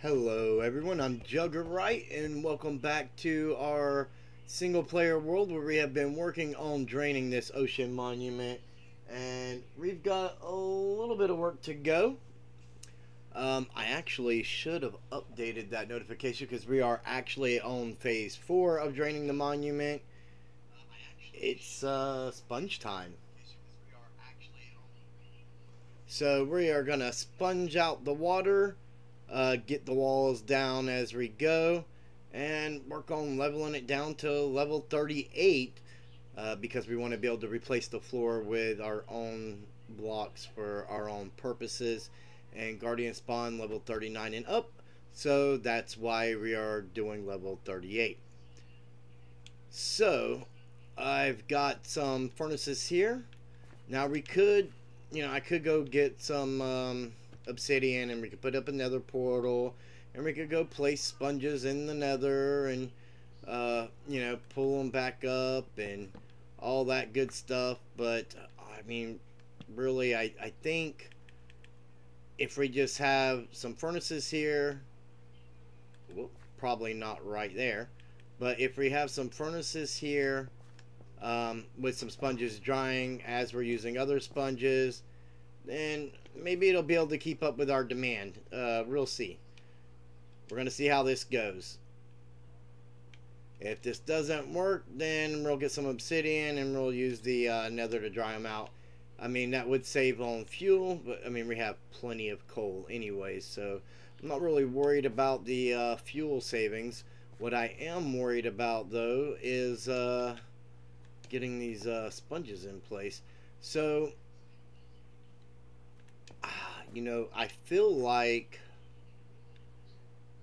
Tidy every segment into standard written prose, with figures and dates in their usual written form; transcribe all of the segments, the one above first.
Hello everyone, I'm Juggerite and welcome back to our single player world where we have been working on draining this ocean monument, and we've got a little bit of work to go. I actually should have updated that notification because we are actually on phase 4 of draining the monument. It's sponge time. So we are gonna sponge out the water, get the walls down as we go, and work on leveling it down to level 38 because we want to be able to replace the floor with our own blocks for our own purposes. And Guardian Spawn level 39 and up, so that's why we are doing level 38. So I've got some furnaces here. Now we could, I could go get some obsidian and we could put up another portal and we could go place sponges in the nether and pull them back up and all that good stuff. But I mean, really, I think if we just have some furnaces here, well, probably not right there, but if we have some furnaces here with some sponges drying as we're using other sponges, then maybe it'll be able to keep up with our demand. We'll see. We're going to see how this goes. If this doesn't work, then we'll get some obsidian and we'll use the nether to dry them out. I mean, that would save on fuel, but I mean, we have plenty of coal anyways, so I'm not really worried about the fuel savings. What I am worried about, though, is getting these sponges in place. So, I feel like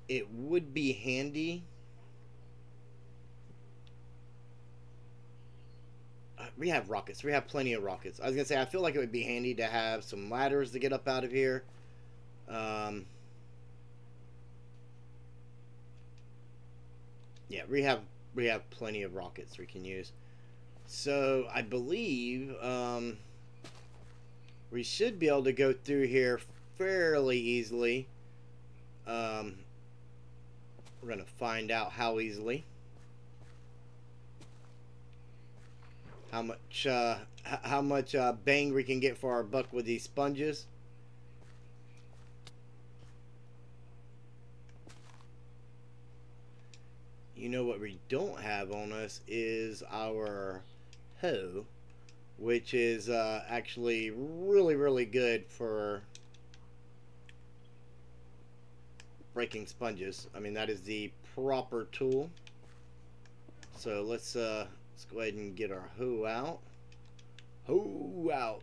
it would be handy. We have rockets. We have plenty of rockets. I was going to say, I feel like it would be handy to have some ladders to get up out of here. Yeah, we have plenty of rockets we can use. So I believe we should be able to go through here fairly easily. We're going to find out how easily. How much bang we can get for our buck with these sponges. You know what we don't have on us is our hoe, which is actually really good for breaking sponges. I mean, that is the proper tool. So let's go ahead and get our hoe out. Hoe out.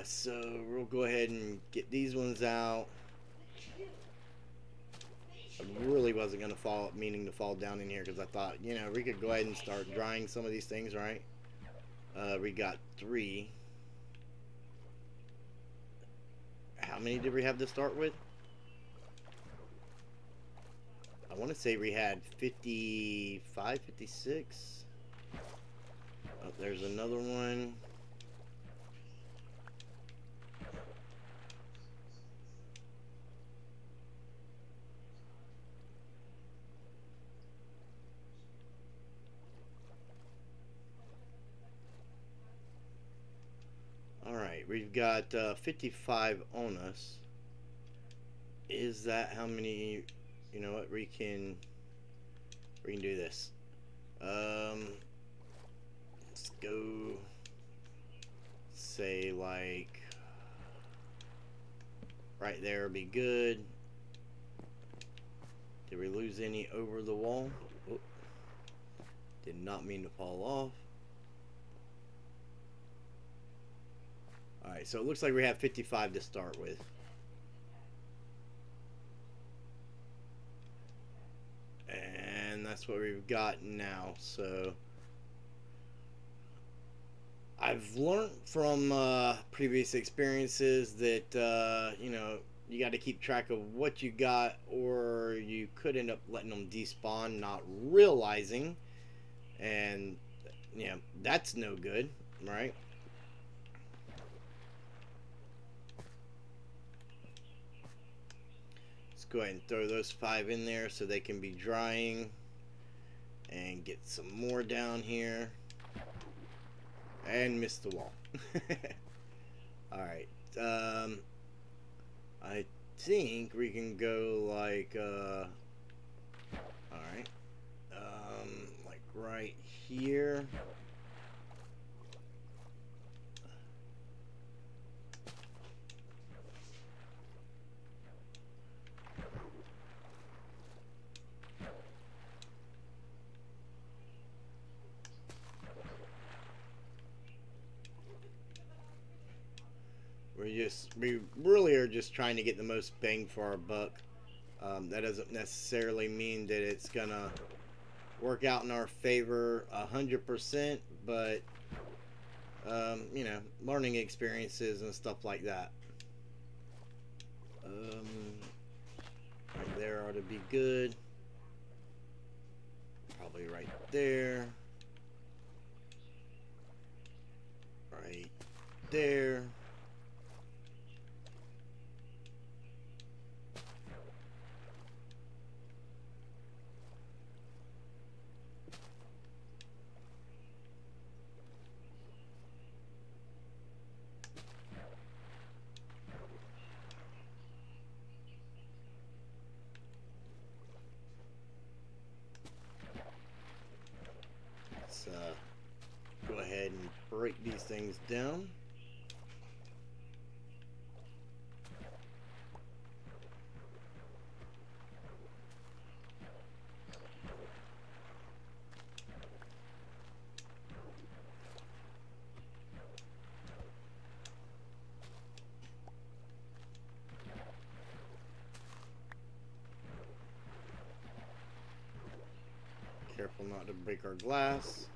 So we'll go ahead and get these ones out. I really wasn't gonna meaning to fall down in here because I thought, we could go ahead and start drying some of these things, right? We got 3. How many did we have to start with? I want to say we had 55, 56. Oh, there's another one. Alright, we've got 55 on us. Is that how many? You know what, we can do this. Let's go say like right there would be good. Did we lose any over the wall? Oh, did not mean to fall off. Alright, so it looks like we have 55 to start with. And that's what we've got now. So I've learned from previous experiences that you got to keep track of what you got, or you you could end up letting them despawn, not realizing, and yeah, that's no good, right? Let's go ahead and throw those 5 in there so they can be drying, and get some more down here, and miss the wall. Alright, I think we can go like, alright, like right here. We really are just trying to get the most bang for our buck. That doesn't necessarily mean that it's gonna work out in our favor 100%, but you know, learning experiences and stuff like that. Right there ought to be good. Probably right there. Right there. Let's go ahead and break these things down. Careful not to break our glass.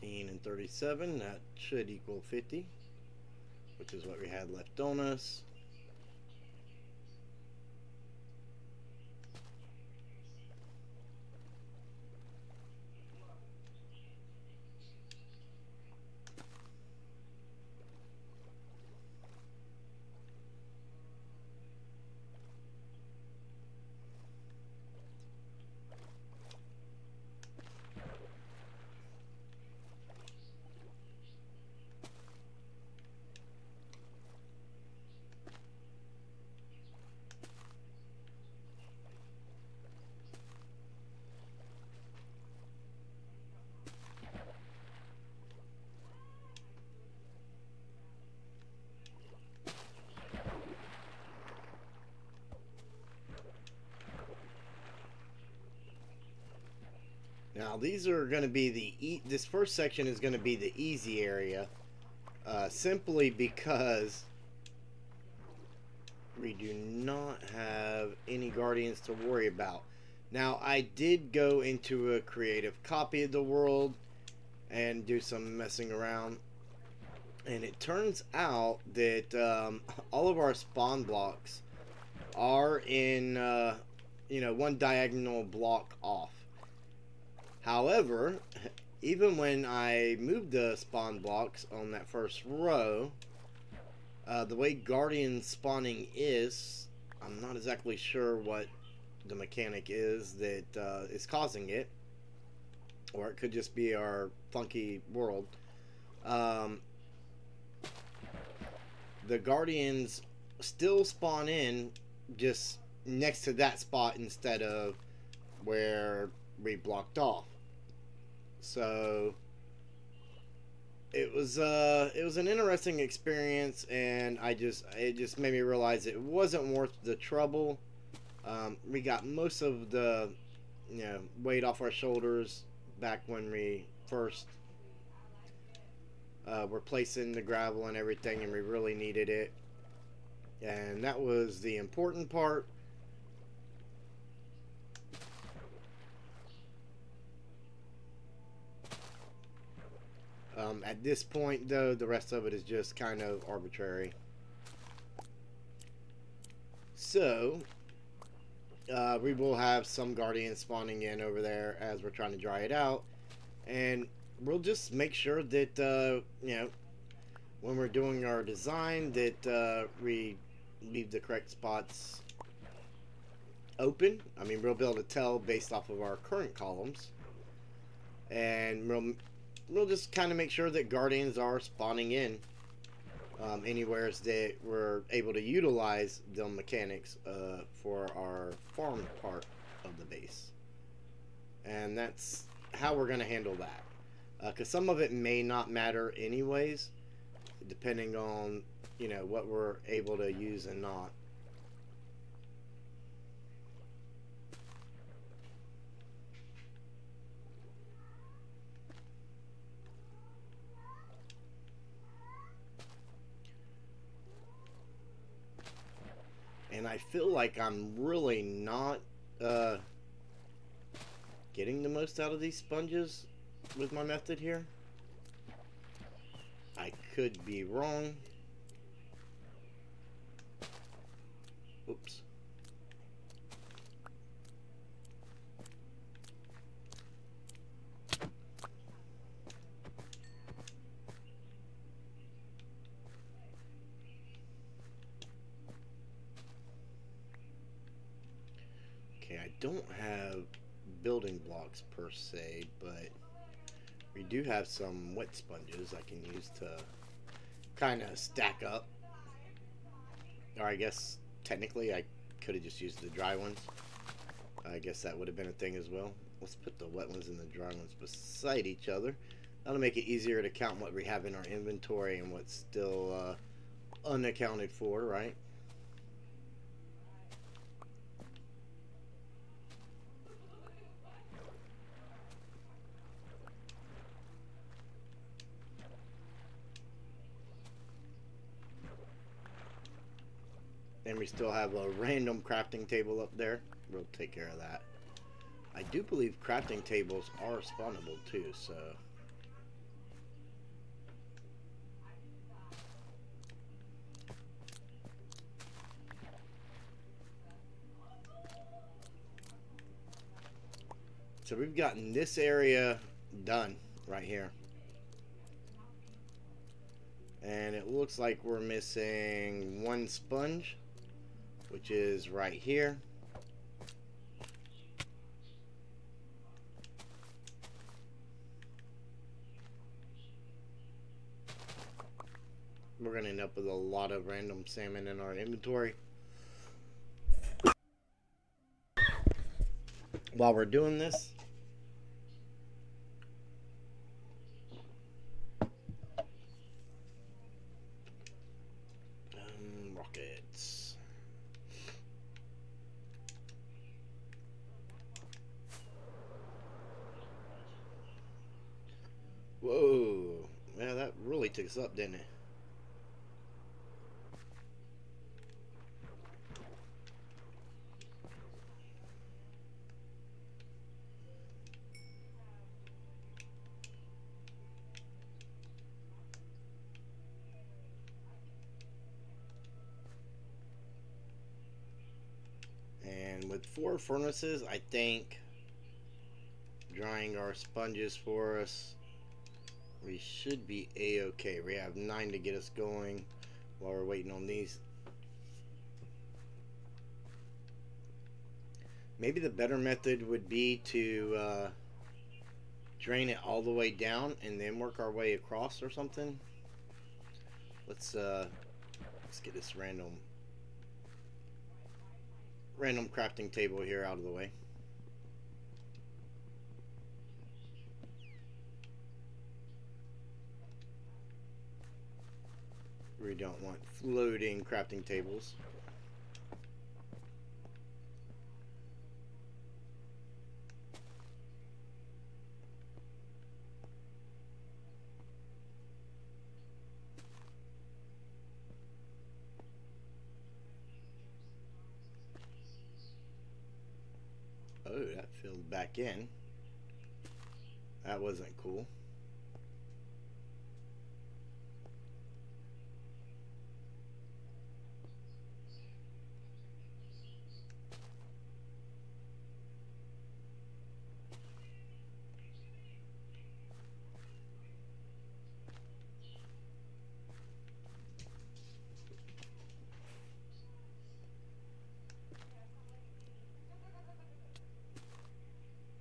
And 37, that should equal 50, which is what we had left on us. Now these are going to be this first section is going to be the easy area, simply because we do not have any guardians to worry about. Now I did go into a creative copy of the world and do some messing around, and it turns out that all of our spawn blocks are in you know, one diagonal block off. However, even when I moved the spawn blocks on that first row, the way guardian spawning is, I'm not exactly sure what the mechanic is that is causing it, or it could just be our funky world. the guardians still spawn in just next to that spot instead of where we blocked off. So it was an interesting experience, and it just made me realize it wasn't worth the trouble. We got most of the weight off our shoulders back when we first were placing the gravel and everything, and we really needed it, and that was the important part. At this point, though, the rest of it is just kind of arbitrary. So, we will have some guardians spawning in over there as we're trying to dry it out. And we'll just make sure that, when we're doing our design, that we leave the correct spots open. I mean, we'll be able to tell based off of our current columns. And we'll just kind of make sure that guardians are spawning in anywhere that we're able to utilize the mechanics for our farm part of the base. And that's how we're going to handle that. Because some of it may not matter anyways, depending on, what we're able to use and not. And I feel like I'm really not getting the most out of these sponges with my method here. I could be wrong. Oops. Okay, I don't have building blocks per se, but we do have some wet sponges I can use to kind of stack up. Or I guess technically I could have just used the dry ones. I guess that would have been a thing as well. Let's put the wet ones and the dry ones beside each other. That'll make it easier to count what we have in our inventory and what's still unaccounted for, right? And we still have a random crafting table up there. We'll take care of that. I do believe crafting tables are spawnable too, so... So we've gotten this area done right here. And it looks like we're missing one sponge, which is right here. We're going to end up with a lot of random salmon in our inventory. While we're doing this, rockets. Whoa, yeah, that really took us up, didn't it? And with 4 furnaces, I think drying our sponges for us, we should be a-okay. We have 9 to get us going while we're waiting on these. Maybe the better method would be to drain it all the way down and then work our way across or something. Let's Let's get this random crafting table here out of the way. We don't want floating crafting tables. Oh, that filled back in. That wasn't cool.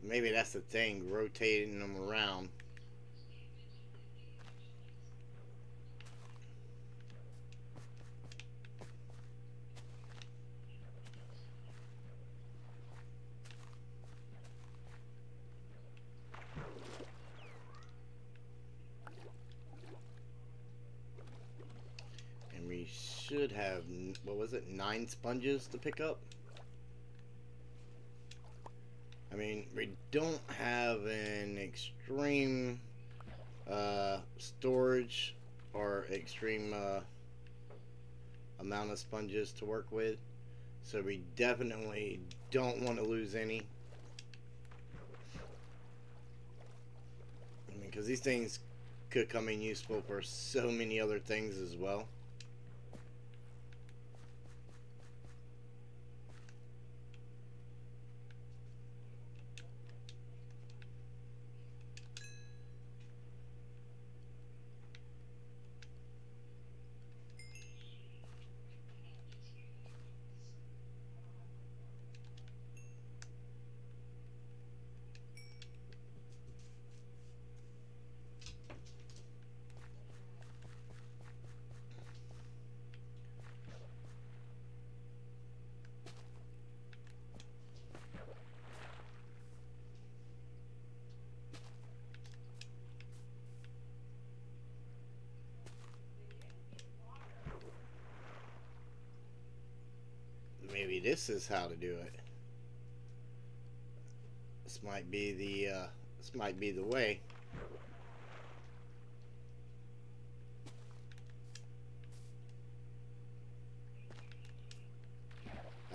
Maybe that's the thing, rotating them around. And we should have, what was it, 9 sponges to pick up? I mean, we don't have an extreme storage or extreme amount of sponges to work with, so we definitely don't want to lose any. I mean, because these things could come in useful for so many other things as well. Maybe this is how to do it. This might be the way.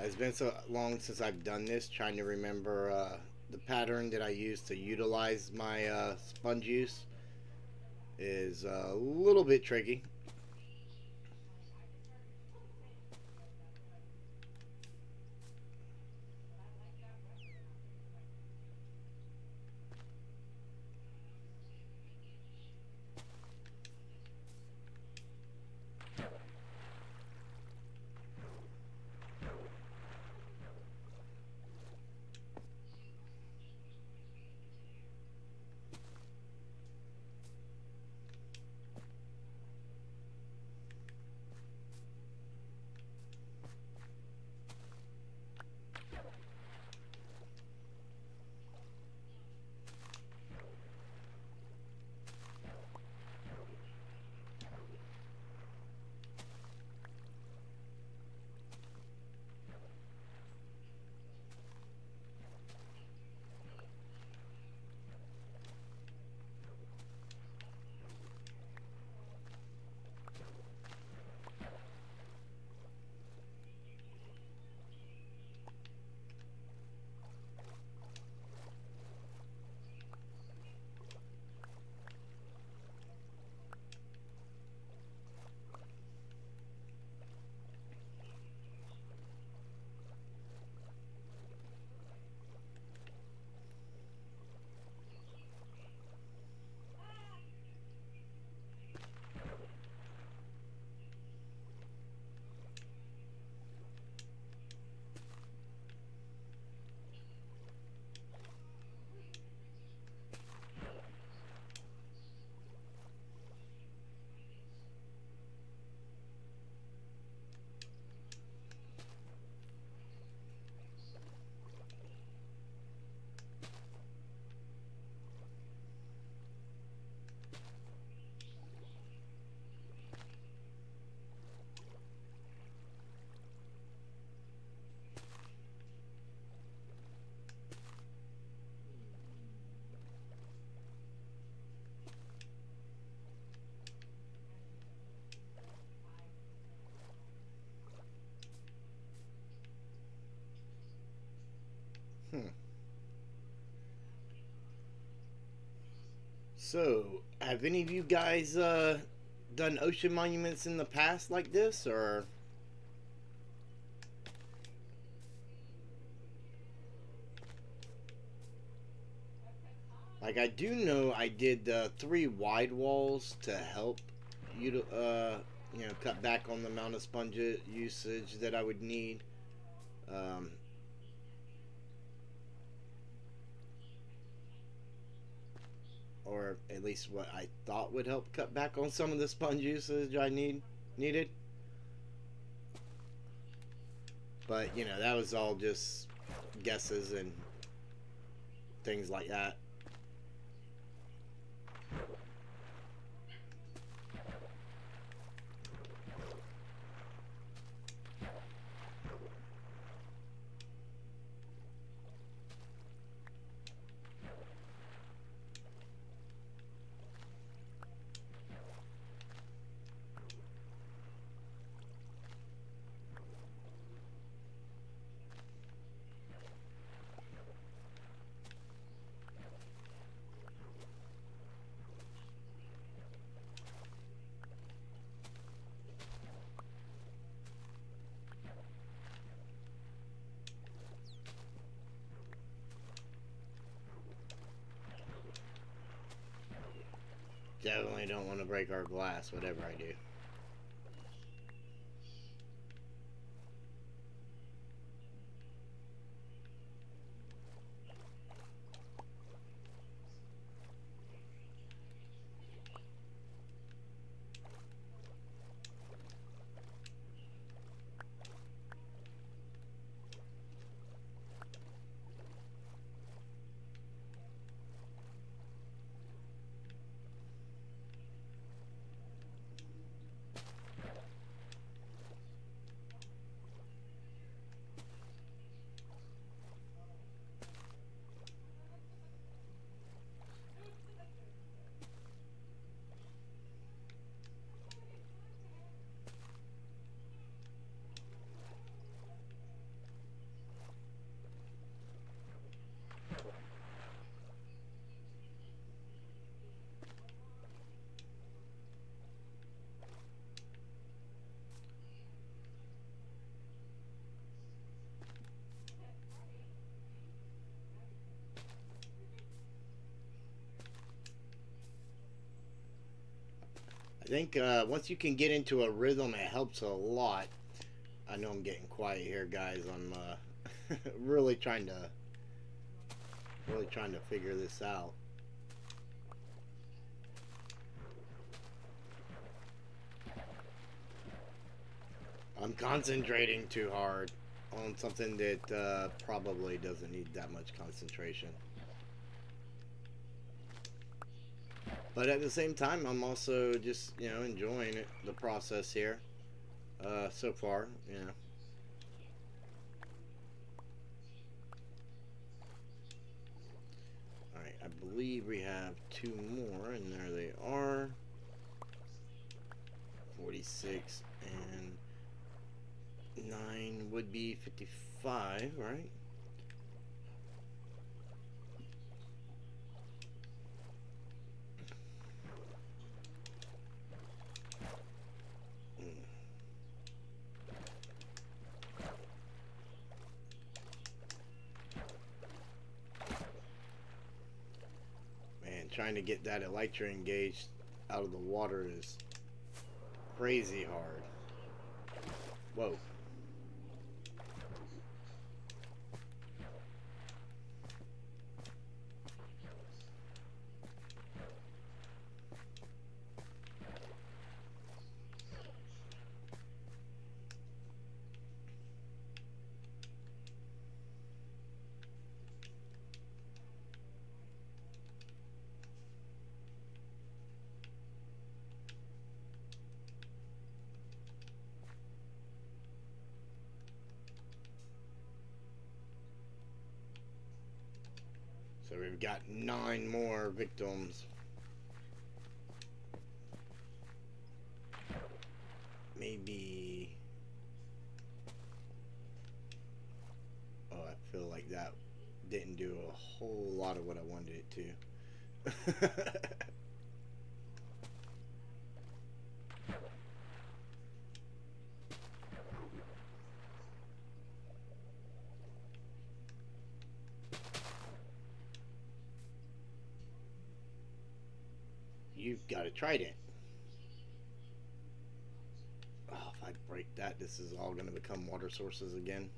It's been so long since I've done this, trying to remember the pattern that I use to utilize my sponge use is a little bit tricky. So, have any of you guys done ocean monuments in the past like this, or like I do know I did 3 wide walls to help you to cut back on the amount of sponge usage that I would need. Um, or at least what I thought would help cut back on some of the sponge usage I needed. But that was all just guesses and things like that. Definitely don't want to break our glass, whatever I do. I think once you can get into a rhythm, it helps a lot. I know I'm getting quiet here, guys. I'm really trying to figure this out. I'm concentrating too hard on something that probably doesn't need that much concentration. But at the same time, I'm also just enjoying the process here so far. All right, I believe we have 2 more, and there they are. 46 and 9 would be 55, right? Man, trying to get that elytra engaged out of the water is crazy hard. Whoa. So we've got 9 more victims. Maybe... Oh, I feel like that didn't do a whole lot of what I wanted it to. you've got a trident. Oh, if I break that, this is all going to become water sources again.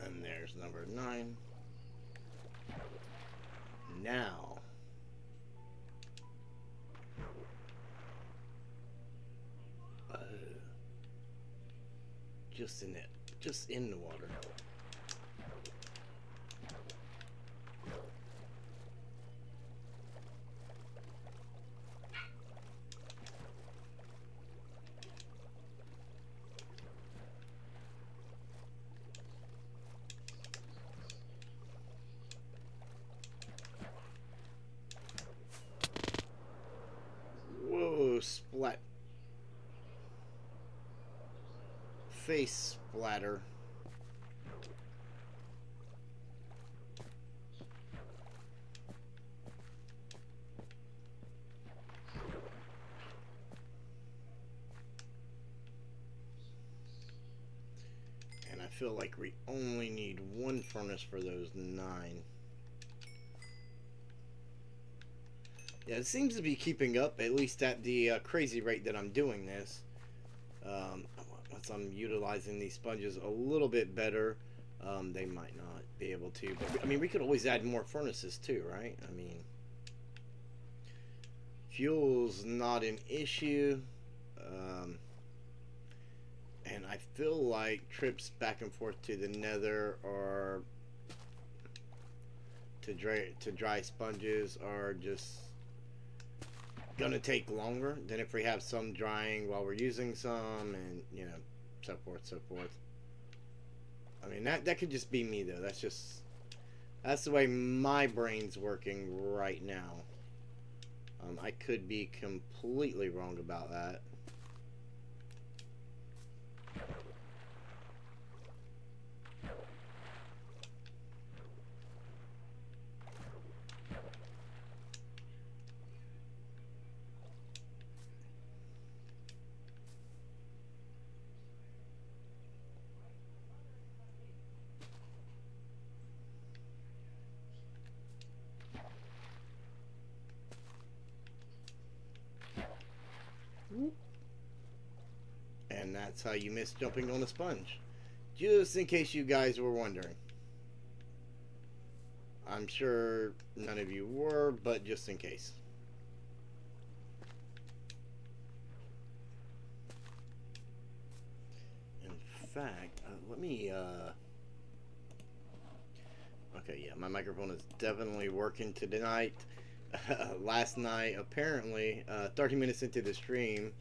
And there's number 9. Now, just in it, just in the water. Whoa, splat. Face splatter. And I feel like we only need 1 furnace for those 9. Yeah, it seems to be keeping up, at least at the crazy rate that I'm doing this. Once I'm utilizing these sponges a little bit better, they might not be able to. But, I mean, we could always add more furnaces too, right? I mean, fuel's not an issue. And I feel like trips back and forth to the nether or to dry sponges are just gonna take longer than if we have some drying while we're using some, and you know, so forth. I mean, that could just be me though. That's the way my brain's working right now. I could be completely wrong about that. And that's how you miss jumping on a sponge. Just in case you guys were wondering. I'm sure none of you were, but just in case. In fact, let me, okay, yeah, my microphone is definitely working tonight. Last night, apparently, 30 minutes into the stream,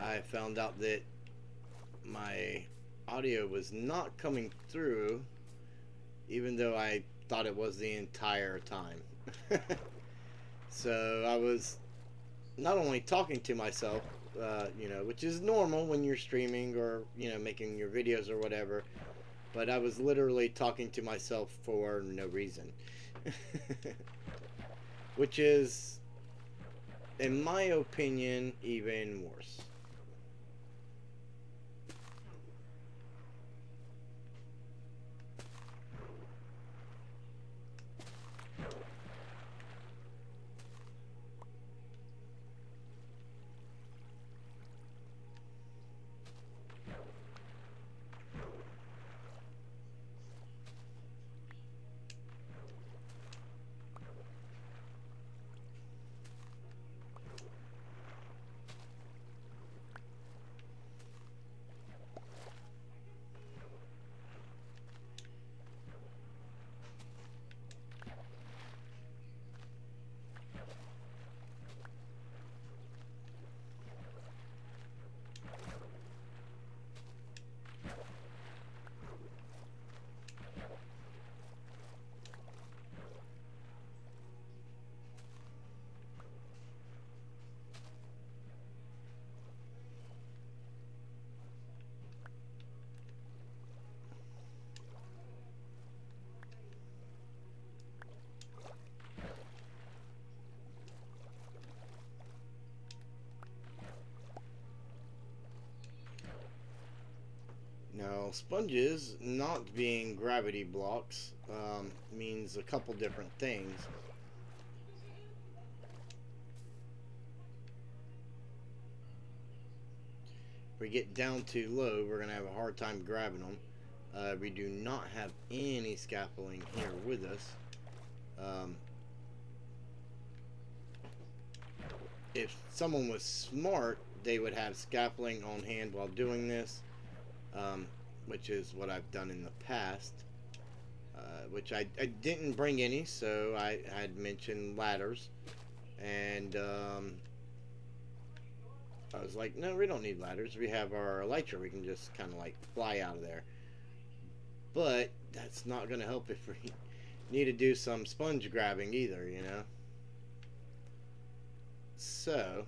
I found out that my audio was not coming through, even though I thought it was the entire time. So I was not only talking to myself, you know, which is normal when you're streaming or, you know, making your videos or whatever, but I was literally talking to myself for no reason. Which is, in my opinion, even worse. Well, sponges not being gravity blocks means a couple different things. If we get down too low, we're going to have a hard time grabbing them. We do not have any scaffolding here with us. If someone was smart, they would have scaffolding on hand while doing this, which is what I've done in the past, which I didn't bring any, so I had mentioned ladders, and I was like, no, we don't need ladders. We have our elytra. We can just kind of like fly out of there. But that's not going to help if we need to do some sponge grabbing either, you know. So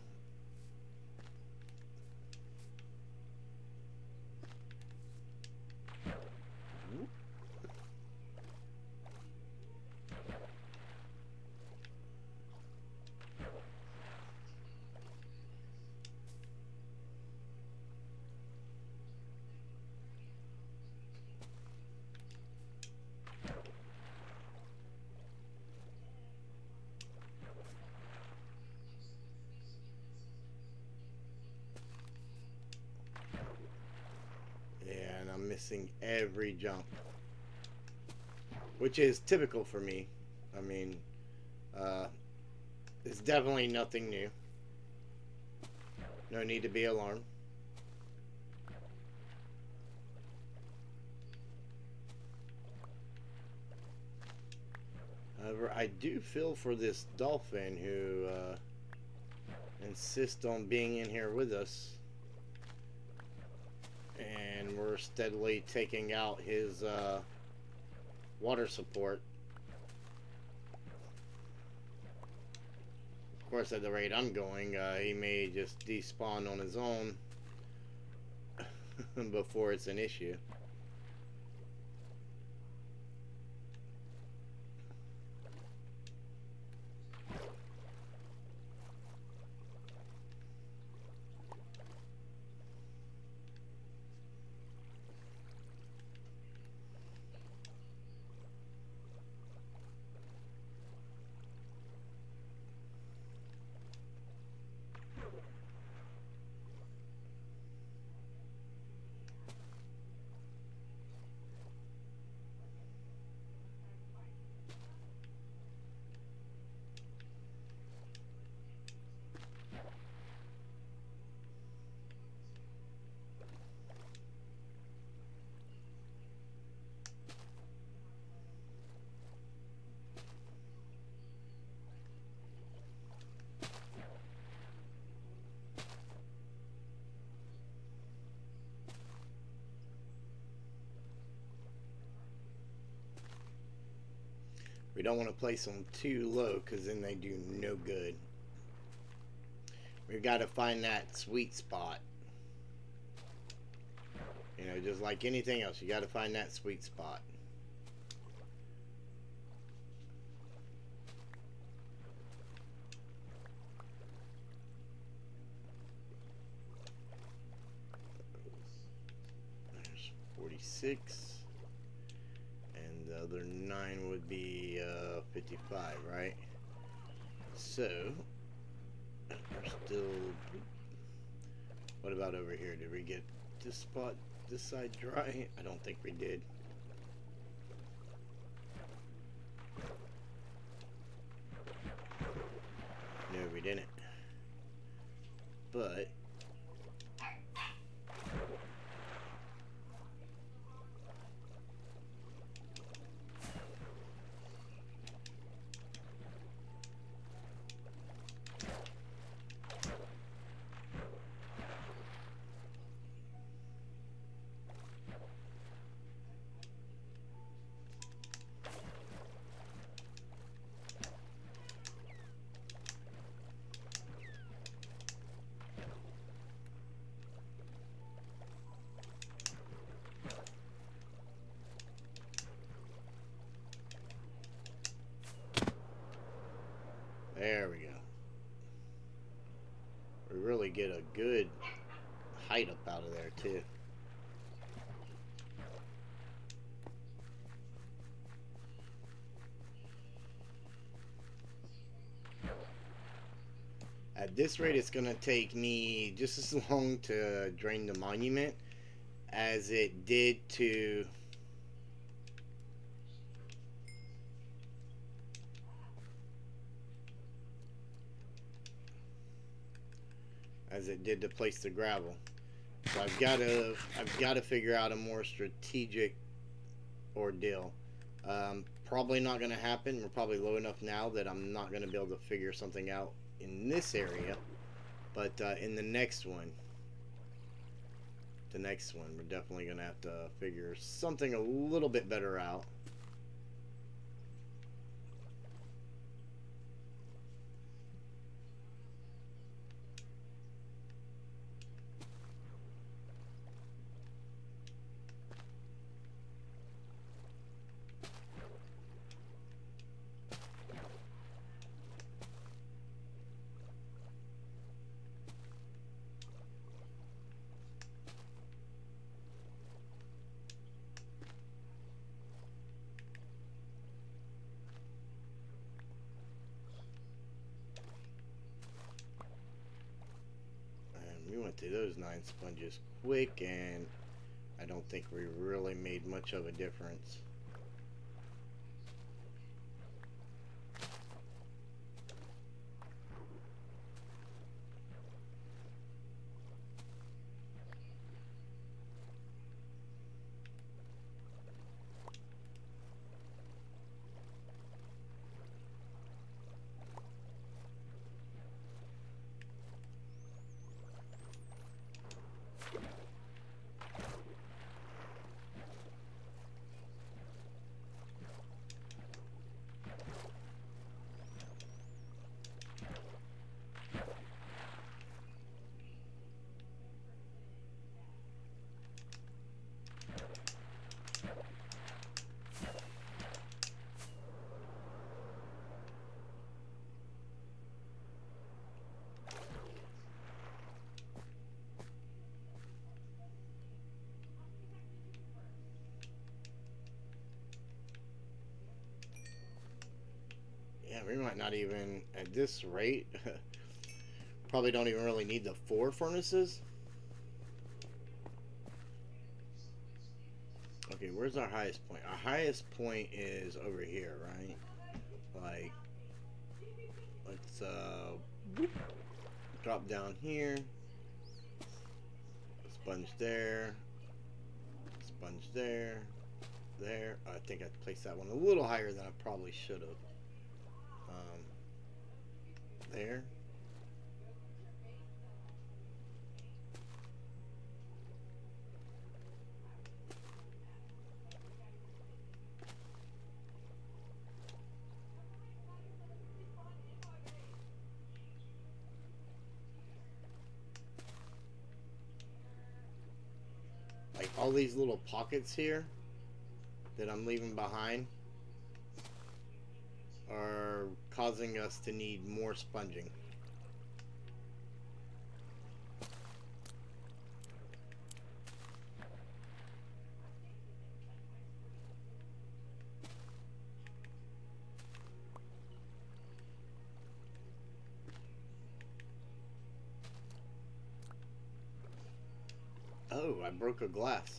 missing every jump, which is typical for me. I mean, it's definitely nothing new. No need to be alarmed. However, I do feel for this dolphin who insists on being in here with us. And we're steadily taking out his water support. Of course, at the rate I'm going, he may just despawn on his own before it's an issue. We don't want to place them too low because then they do no good. We've got to find that sweet spot. You know, just like anything else, you got to find that sweet spot. There's 46. And the other 9 would be 55, right? So, we're still... What about over here? Did we get this spot, this side dry? I don't think we did. No, we didn't. But... there we go. We really get a good height up out of there too. At this rate, it's gonna take me just as long to drain the monument as it did to place the gravel. So I've got to figure out a more strategic ordeal. Probably not going to happen. We're probably low enough now that I'm not going to be able to figure something out in this area. But in the next one, we're definitely going to have to figure something a little bit better out. We went through those 9 sponges quick, and I don't think we really made much of a difference. Yeah, we might not even, at this rate, probably don't even really need the 4 furnaces. Okay, where's our highest point? Our highest point is over here, right? Like, let's drop down here. Sponge there. Sponge there. There. I think I placed that one a little higher than I probably should have. There. Like all these little pockets here that I'm leaving behind are causing us to need more sponging. Oh, I broke a glass.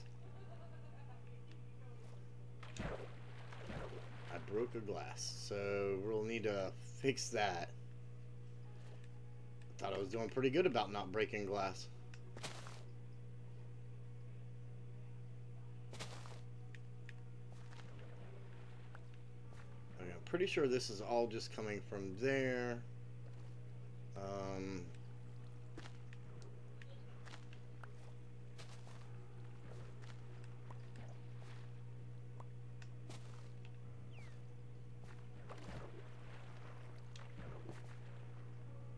Broke a glass, so we'll need to fix that. Thought I was doing pretty good about not breaking glass. Okay, I'm pretty sure this is all just coming from there.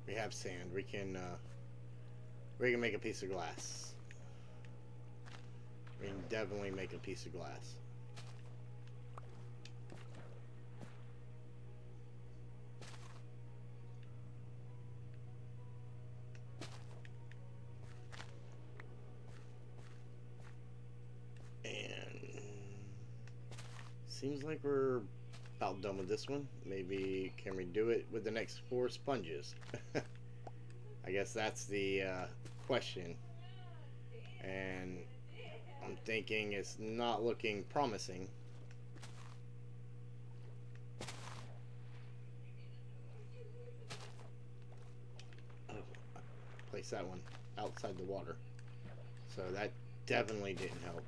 We have sand. We can make a piece of glass. We can definitely make a piece of glass. And seems like we're about done with this one. Maybe can we do it with the next 4 sponges? I guess that's the question. And I'm thinking it's not looking promising. Oh, I placed that one outside the water. So that definitely didn't help.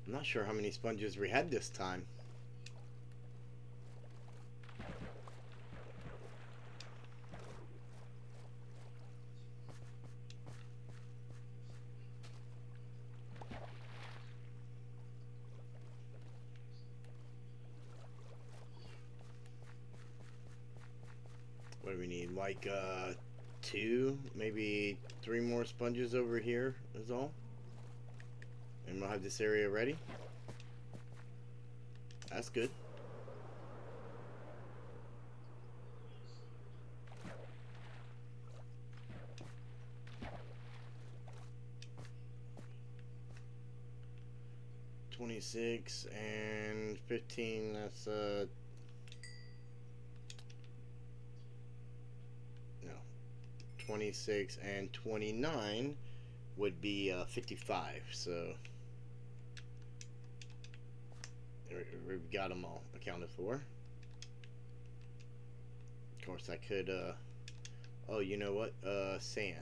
I'm not sure how many sponges we had this time. What do we need? Like 2, maybe 3 more sponges over here is all. And we'll have this area ready. That's good. $26 and 15. That's no, 26 and 29 would be 55. So we've got them all accounted for. Of course, I could. Oh, you know what? Sand.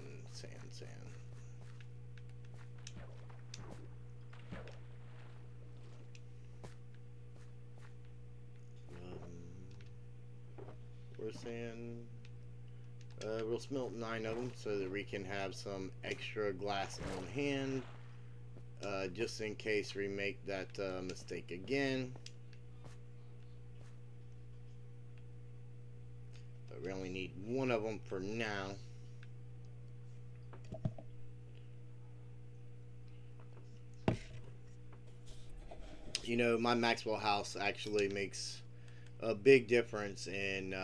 Where's sand? We'll smelt 9 of them so that we can have some extra glass on hand, just in case we make that mistake again. But we only need 1 of them for now. You know, my Maxwell house actually makes a big difference in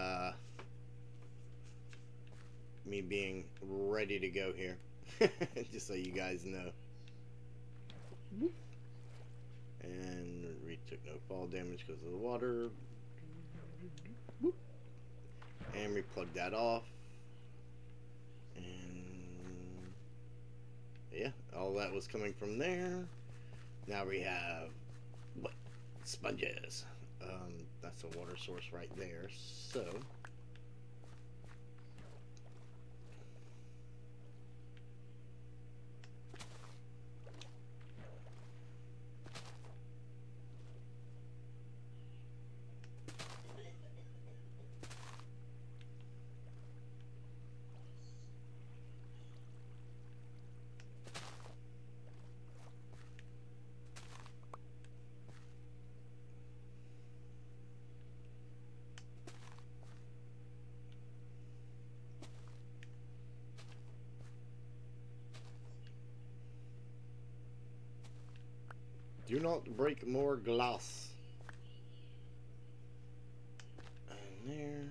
me being ready to go here. Just so you guys know. And we took no fall damage because of the water. And we plugged that off. And yeah, all that was coming from there. Now we have what? Sponges. That's a water source right there. So do not break more glass. And there.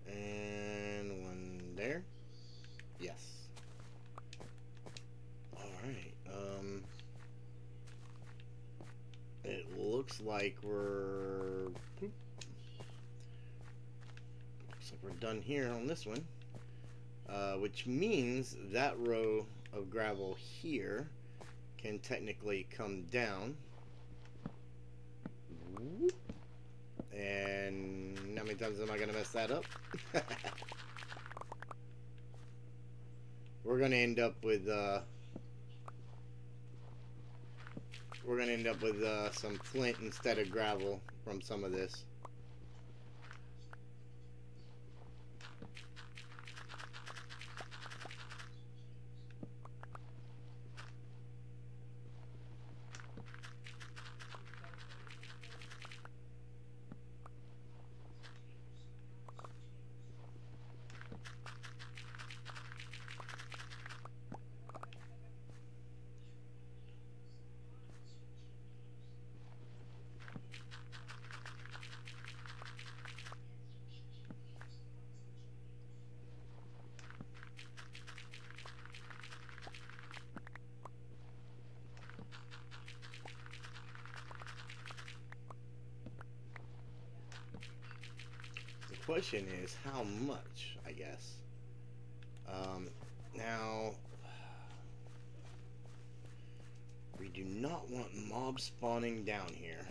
And 1 there. Yes. Alright. It looks like we're done here on this one. Which means that row of gravel here can technically come down. And how many times am I going to mess that up? We're going to end up with some flint instead of gravel from some of this. question is how much, I guess. Now, we do not want mobs spawning down here.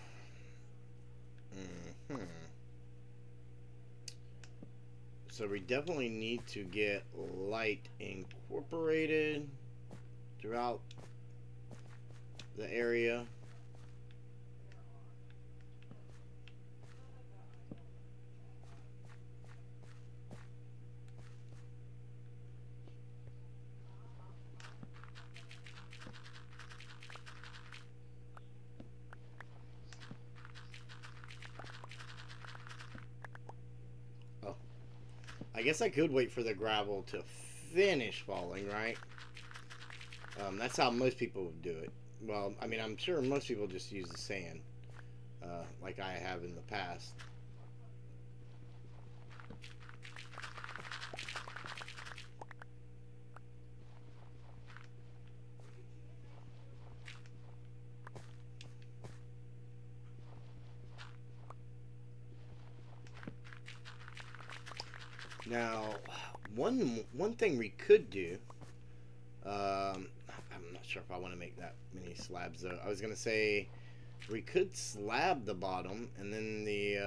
So we definitely need to get light incorporated throughout the area. I guess I could wait for the gravel to finish falling, right? That's how most people would do it. Well, I mean, I'm sure most people just use the sand, like I have in the past. Now, one thing we could do, I'm not sure if I want to make that many slabs though. I was gonna say we could slab the bottom, and then the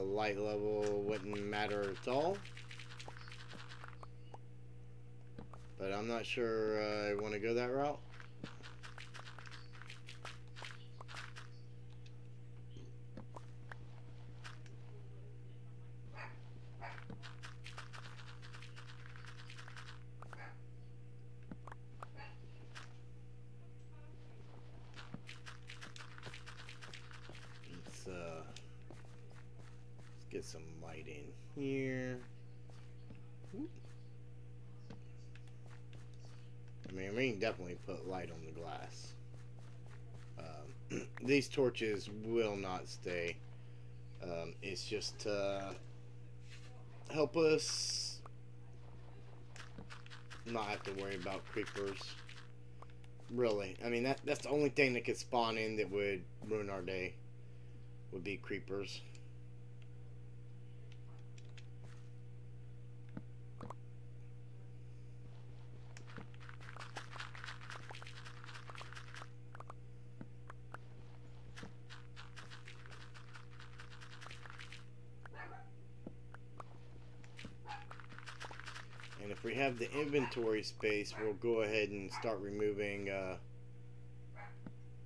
light level wouldn't matter at all. But I'm not sure I want to go that route. Let's get some light in here. I mean, we can definitely put light on the glass. These torches will not stay. It's just to help us not have to worry about creepers. Really, I mean, that's the only thing that could spawn in that would ruin our day, would be creepers. And if we have the inventory space, we'll go ahead and start removing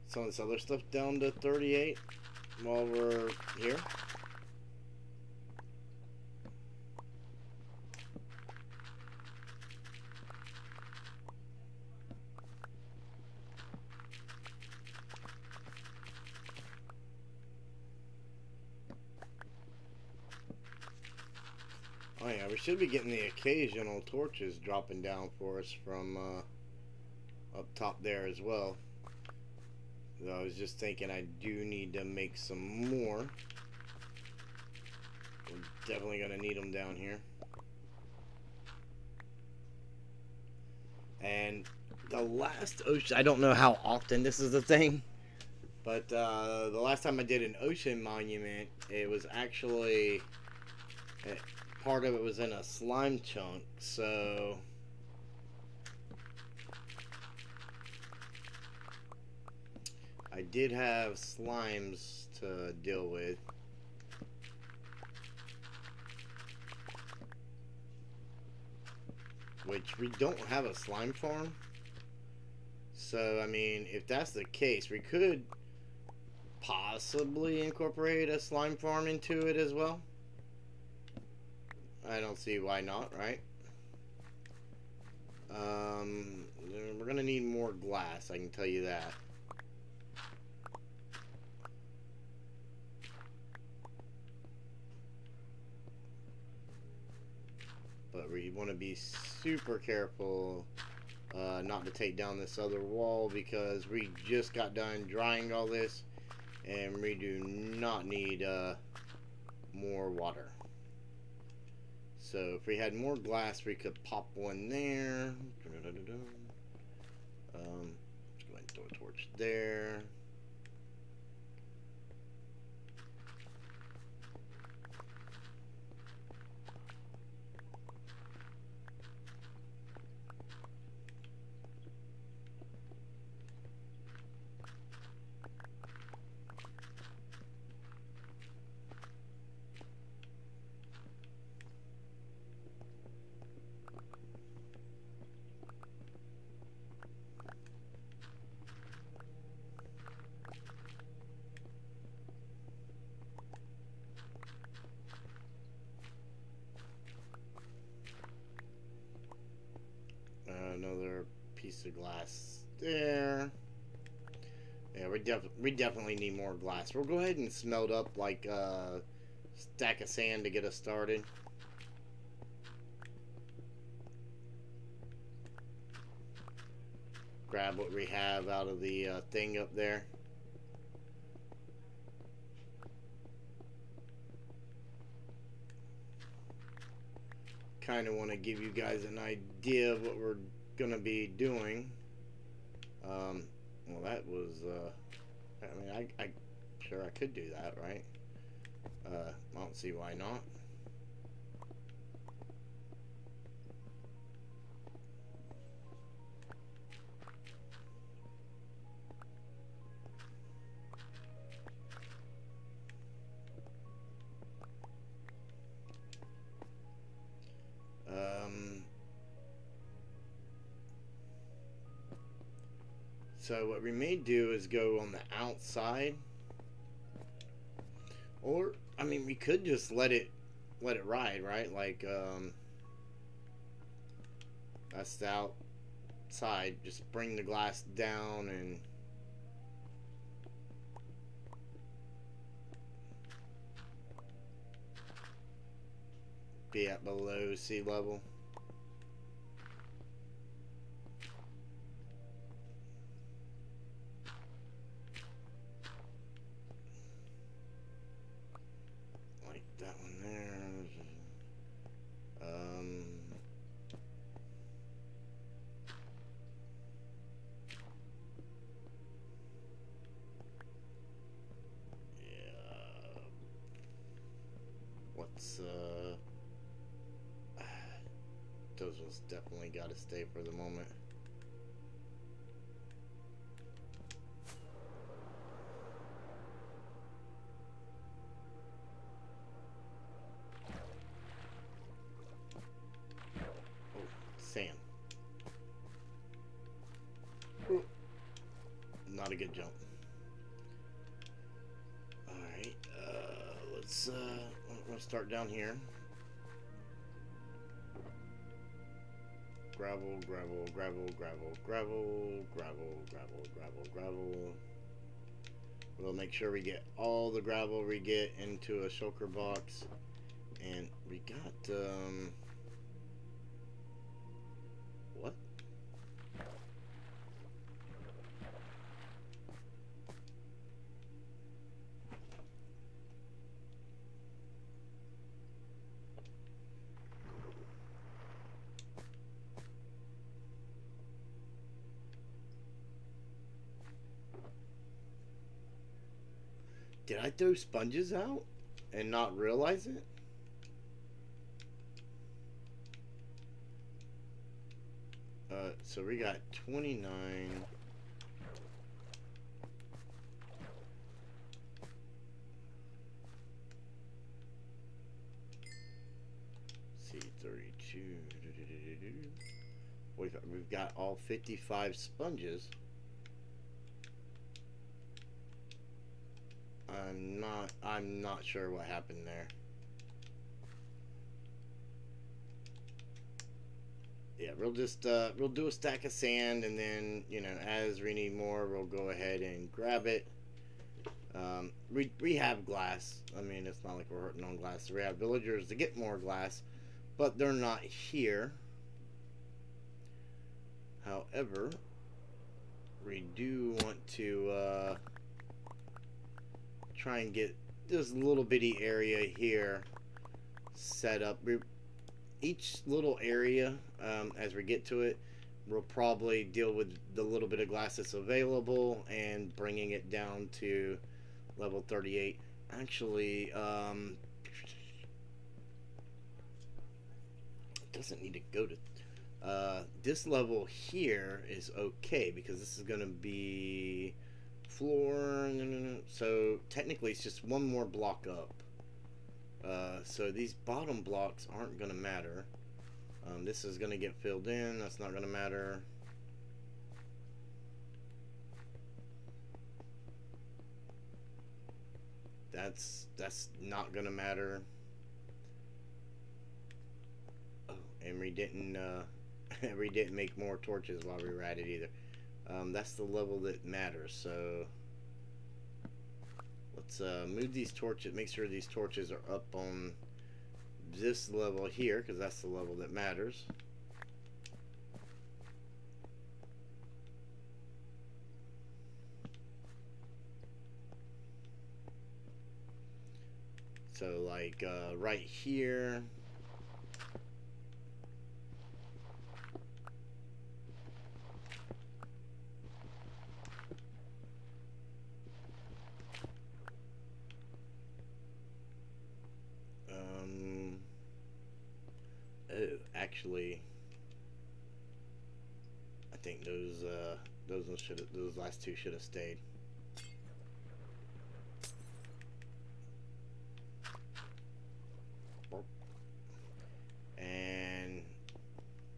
some of this other stuff down to 38 while we're here. Oh yeah, we should be getting the occasional torches dropping down for us from up top there as well. So I was just thinking I do need to make some more. We're definitely going to need them down here. And the last ocean, I don't know how often this is a thing, but the last time I did an ocean monument, it was actually... part of it was in a slime chunk, so I did have slimes to deal with. Which we don't have a slime farm. So, I mean, if that's the case, we could possibly incorporate a slime farm into it as well. I don't see why not, right? We're gonna need more glass, I can tell you that. But we want to be super careful not to take down this other wall, because we just got done drying all this and we do not need more water. So if we had more glass, we could pop one there. Let's go ahead and throw a torch there. another piece of glass there. Yeah, we definitely need more glass. We'll go ahead and smelt up like a stack of sand to get us started. Grab what we have out of the thing up there. Kind of want to give you guys an idea of what we're gonna be doing. Well, that was I mean, I sure I could do that, right? I don't see why not. So what we may do is go on the outside, or I mean, we could just let it ride, right? Like that's the outside. Just bring the glass down and be at below sea level. That one there. Yeah. What's those ones definitely got to stay for the moment. Sand. Ooh. Not a good jump. Alright, let's we'll start down here. Gravel, gravel, gravel, gravel, gravel, gravel, gravel, gravel, gravel. We'll make sure we get all the gravel we get into a shulker box. And we got what? Did I throw sponges out and not realize it? So we got 29. See, 32. We've got all 55 sponges. I'm not sure what happened there. Yeah, we'll just we'll do a stack of sand, and then, you know, as we need more, we'll go ahead and grab it. We have glass. I mean, it's not like we're hurting on glass. We have villagers to get more glass, but they're not here. However, we do want to try and get this little bitty area here set up. Each little area, as we get to it, we'll probably deal with the little bit of glass that's available and bringing it down to level 38. Actually, it doesn't need to go to this level here is okay, because this is going to be floor, so technically it's just one more block up. So these bottom blocks aren't going to matter. This is going to get filled in. That's not going to matter. That's not going to matter. Oh, and we didn't we didn't make more torches while we were at it either. That's the level that matters. So let's move these torches. Make sure these torches are up on this level here, because that's the level that matters. So like right here. Oh, actually, I think those last two should have stayed. And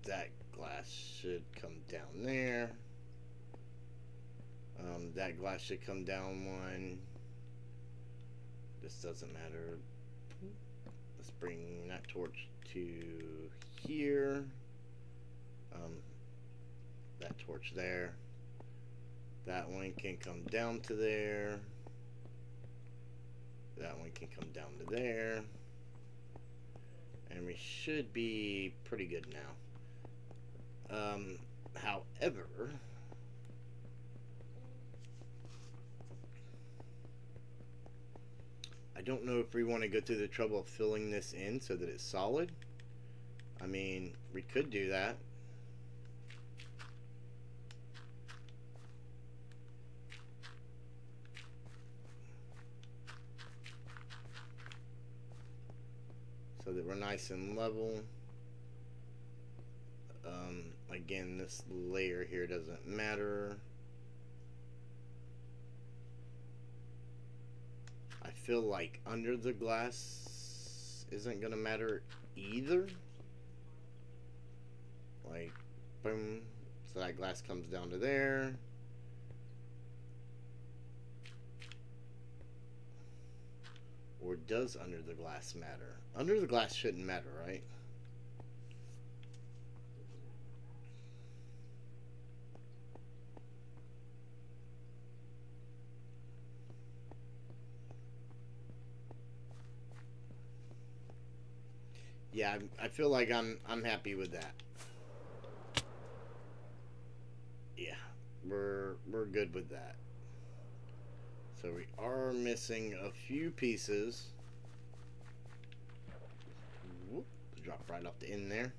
that glass should come down there. That glass should come down one. This doesn't matter. Let's bring that torch to here. That torch there. That one can come down to there. That one can come down to there. And we should be pretty good now. However, I don't know if we want to go through the trouble of filling this in so that it's solid. I mean, we could do that. So that we're nice and level. Again, this layer here doesn't matter. I feel like under the glass isn't gonna matter either. Like, boom. So that glass comes down to there. Or does under the glass matter? Under the glass shouldn't matter, right? Yeah, I feel like I'm happy with that. Yeah, we're good with that. So we are missing a few pieces. Whoop, drop right off the end there.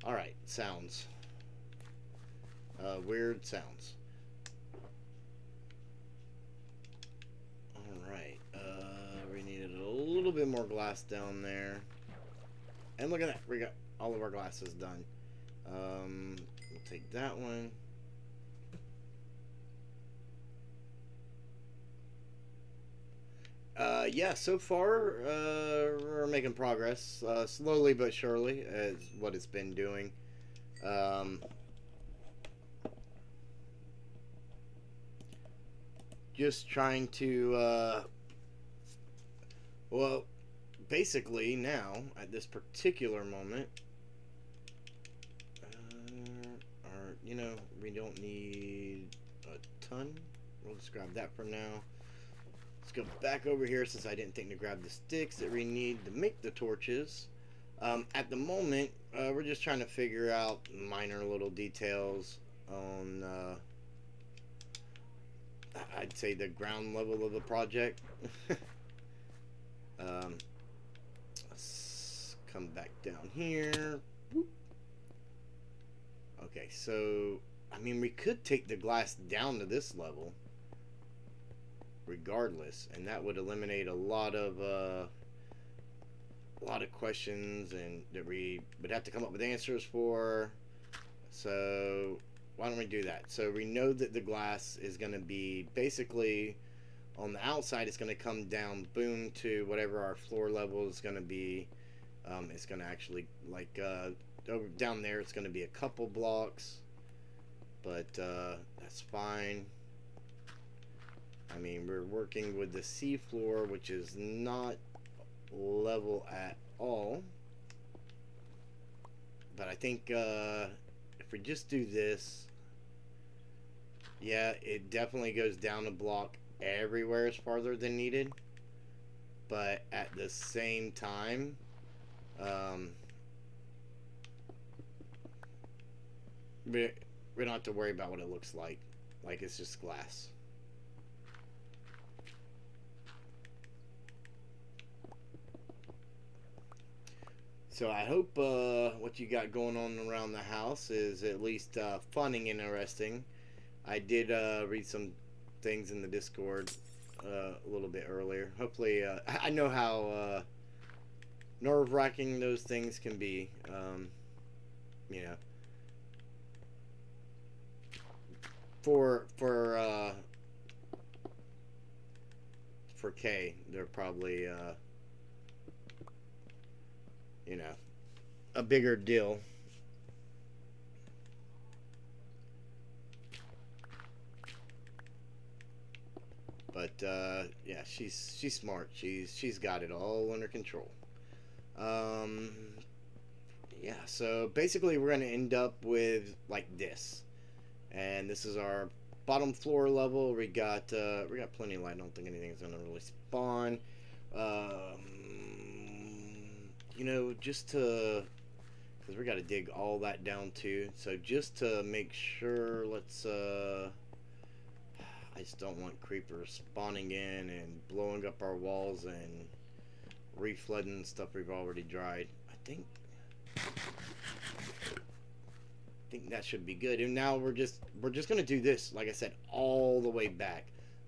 All right, sounds. Weird sounds. Alright, we needed a little bit more glass down there. And look at that, we got all of our glasses done. We'll take that one. Yeah, so far, we're making progress. Slowly but surely, is what it's been doing. Just trying to, well, basically now, at this particular moment, you know, we don't need a ton. We'll just grab that for now. Let's go back over here since I didn't think to grab the sticks that we need to make the torches. At the moment, we're just trying to figure out minor little details on, I'd say, the ground level of the project. Let's come back down here. Whoop. Okay, so, I mean, we could take the glass down to this level regardless, and that would eliminate a lot of questions and that we would have to come up with answers for. So why don't we do that? So we know that the glass is going to be basically on the outside. It's going to come down, boom, to whatever our floor level is going to be. It's going to actually, like, over down there, it's going to be a couple blocks, but that's fine. I mean, we're working with the seafloor, which is not level at all. But I think if we just do this, yeah, it definitely goes down a block everywhere is farther than needed. But at the same time, we don't have to worry about what it looks like. Like, it's just glass. So I hope what you got going on around the house is at least fun and interesting. I did read some things in the Discord a little bit earlier. Hopefully, I know how nerve-wracking those things can be. You know, for K, they're probably you know, a bigger deal. But yeah, she's smart. She's got it all under control. Um, yeah. So basically, we're gonna end up with like this, and this is our bottom floor level. We got plenty of light. I don't think anything's gonna really spawn. You know, just to, because we got to dig all that down too. So just to make sure, let's I just don't want creepers spawning in and blowing up our walls and reflooding stuff we've already dried. I think that should be good. And now we're just gonna do this, like I said, all the way back.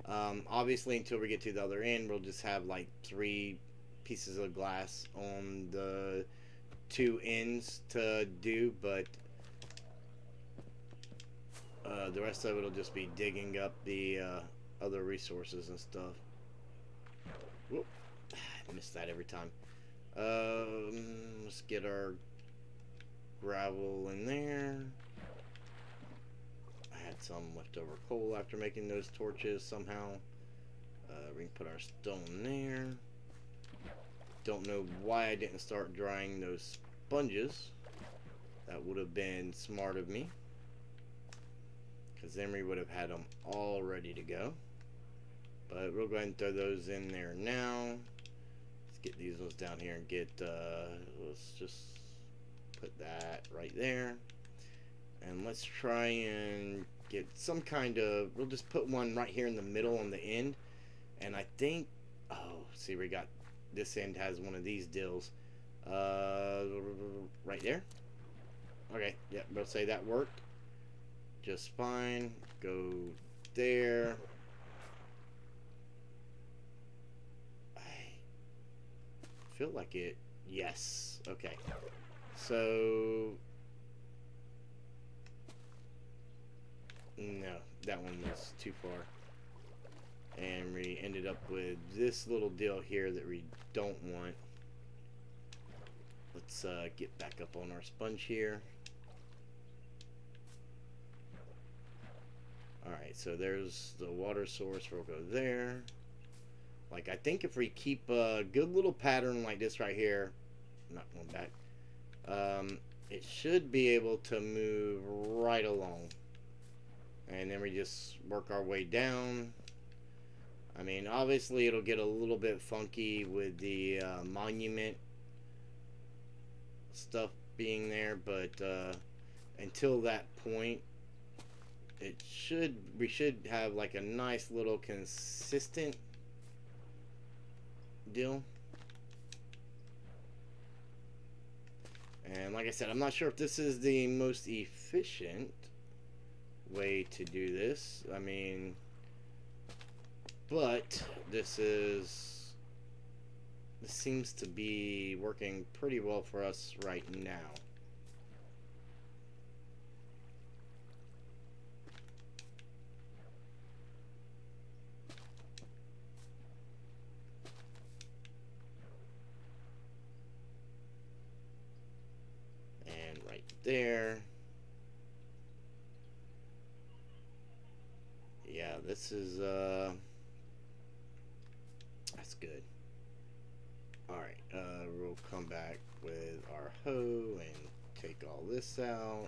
Obviously, until we get to the other end, we'll just have like 3 pieces of glass on the 2 ends to do, but the rest of it will just be digging up the other resources and stuff. Whoop. I miss that every time. Let's get our gravel in there. I had some leftover coal after making those torches somehow. We can put our stone there. Don't know why I didn't start drying those sponges. That would have been smart of me, because then we would have had them all ready to go. But we'll go ahead and throw those in there now. Let's get these ones down here and get, let's just put that right there. And let's try and get some kind of, we'll just put one right here in the middle on the end. And I think, oh, see, we got, this end has one of these deals. Right there. Okay, yeah, we'll say that worked just fine. Go there. I feel like it. Yes. Okay. So no, that one was too far. And we ended up with this little deal here that we don't want. Let's get back up on our sponge here. Alright, so there's the water source. We'll go there. Like, I think if we keep a good little pattern like this right here, not going back, it should be able to move right along. And then we just work our way down. I mean, obviously it'll get a little bit funky with the monument stuff being there, but until that point, we should have like a nice little consistent deal. And like I said, I'm not sure if this is the most efficient way to do this. I mean, but this seems to be working pretty well for us right now. And right there. Yeah, this is That's good. Alright, we'll come back with our hoe and take all this out.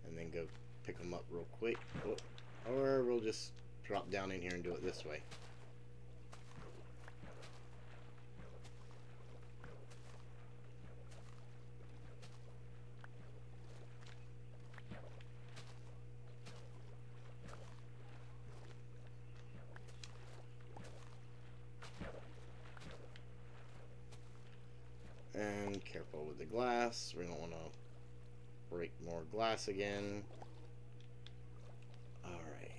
And then go pick them up real quick. Or we'll just drop down in here and do it this way. And careful with the glass. We don't want to break more glass again. Alright.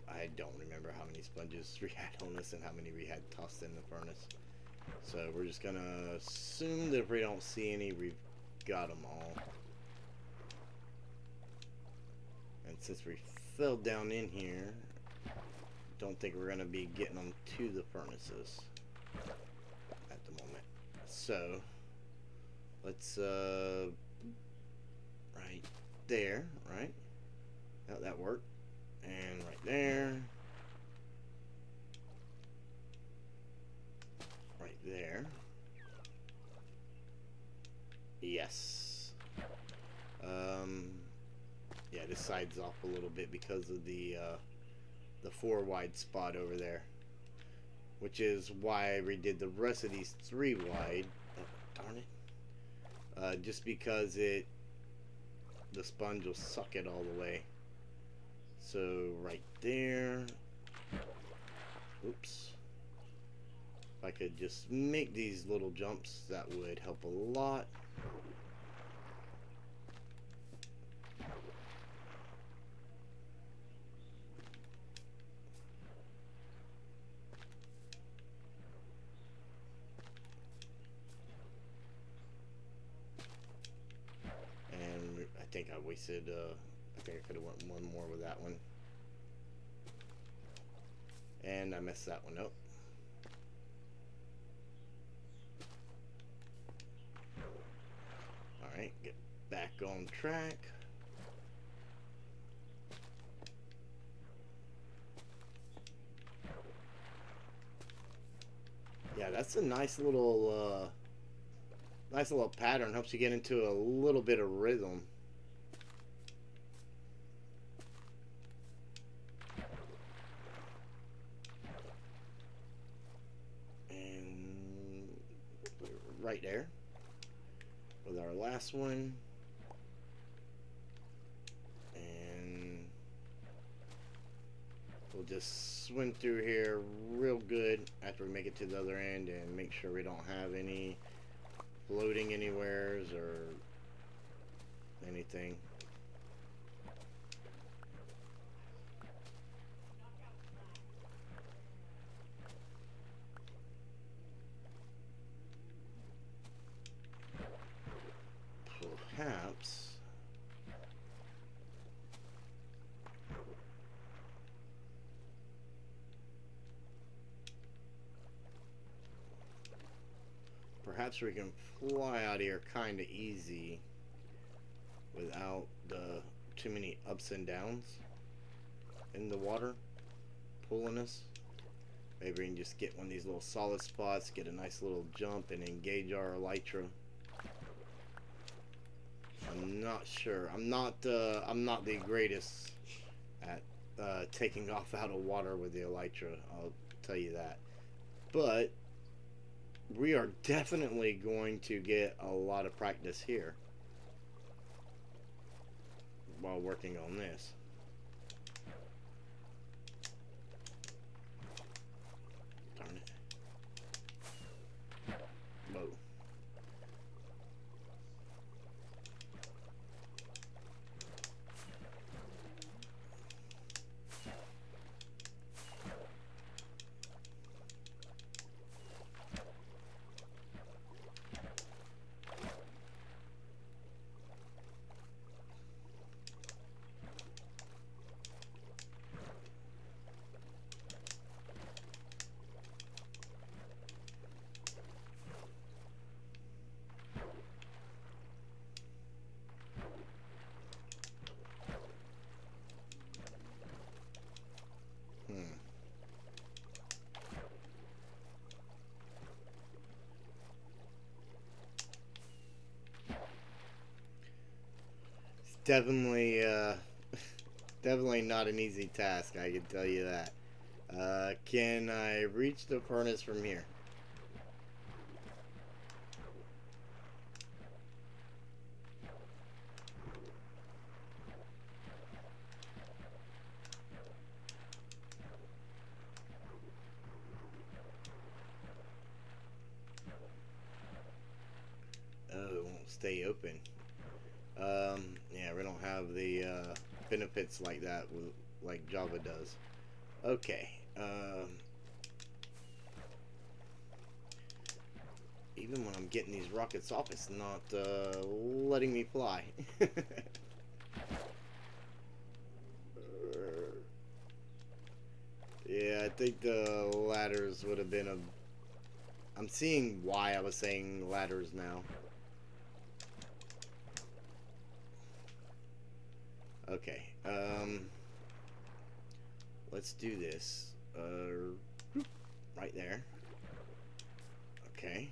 I don't remember how many sponges we had on this and how many we had tossed in the furnace. So we're just going to assume that if we don't see any, we've got them all. And since we fell down in here, don't think we're going to be getting them to the furnaces at the moment. So let's right there, right? That worked. And right there, right there. Yes. Yeah, this side's off a little bit because of the 4 wide spot over there, which is why I redid the rest of these 3 wide. Oh, darn it! Just because the sponge will suck it all the way. So right there. Oops. If I could just make these little jumps, that would help a lot. And I think I wasted I think I could have went one more with that one. And I messed that one up. Alright, get back on track. Yeah, that's a nice little pattern. Helps you get into a little bit of rhythm. Right there with our last one, and we'll just swim through here real good after we make it to the other end and make sure we don't have any floating anywheres or anything. Perhaps we can fly out of here kind of easy without too many ups and downs in the water pulling us. Maybe we can just get one of these little solid spots, get a nice little jump, and engage our elytra. I'm not sure. I'm not the greatest at taking off out of water with the elytra. I'll tell you that. But we are definitely going to get a lot of practice here while working on this. Darn it. Whoa. Definitely, definitely not an easy task, I can tell you that. Can I reach the furnace from here? Oh, it won't stay open. Yeah, we don't have the benefits like that, like Java does. Okay. Even when I'm getting these rockets off, it's not letting me fly. Yeah, I think the ladders would have been a... I'm seeing why I was saying ladders now. Okay, let's do this. Right there. Okay.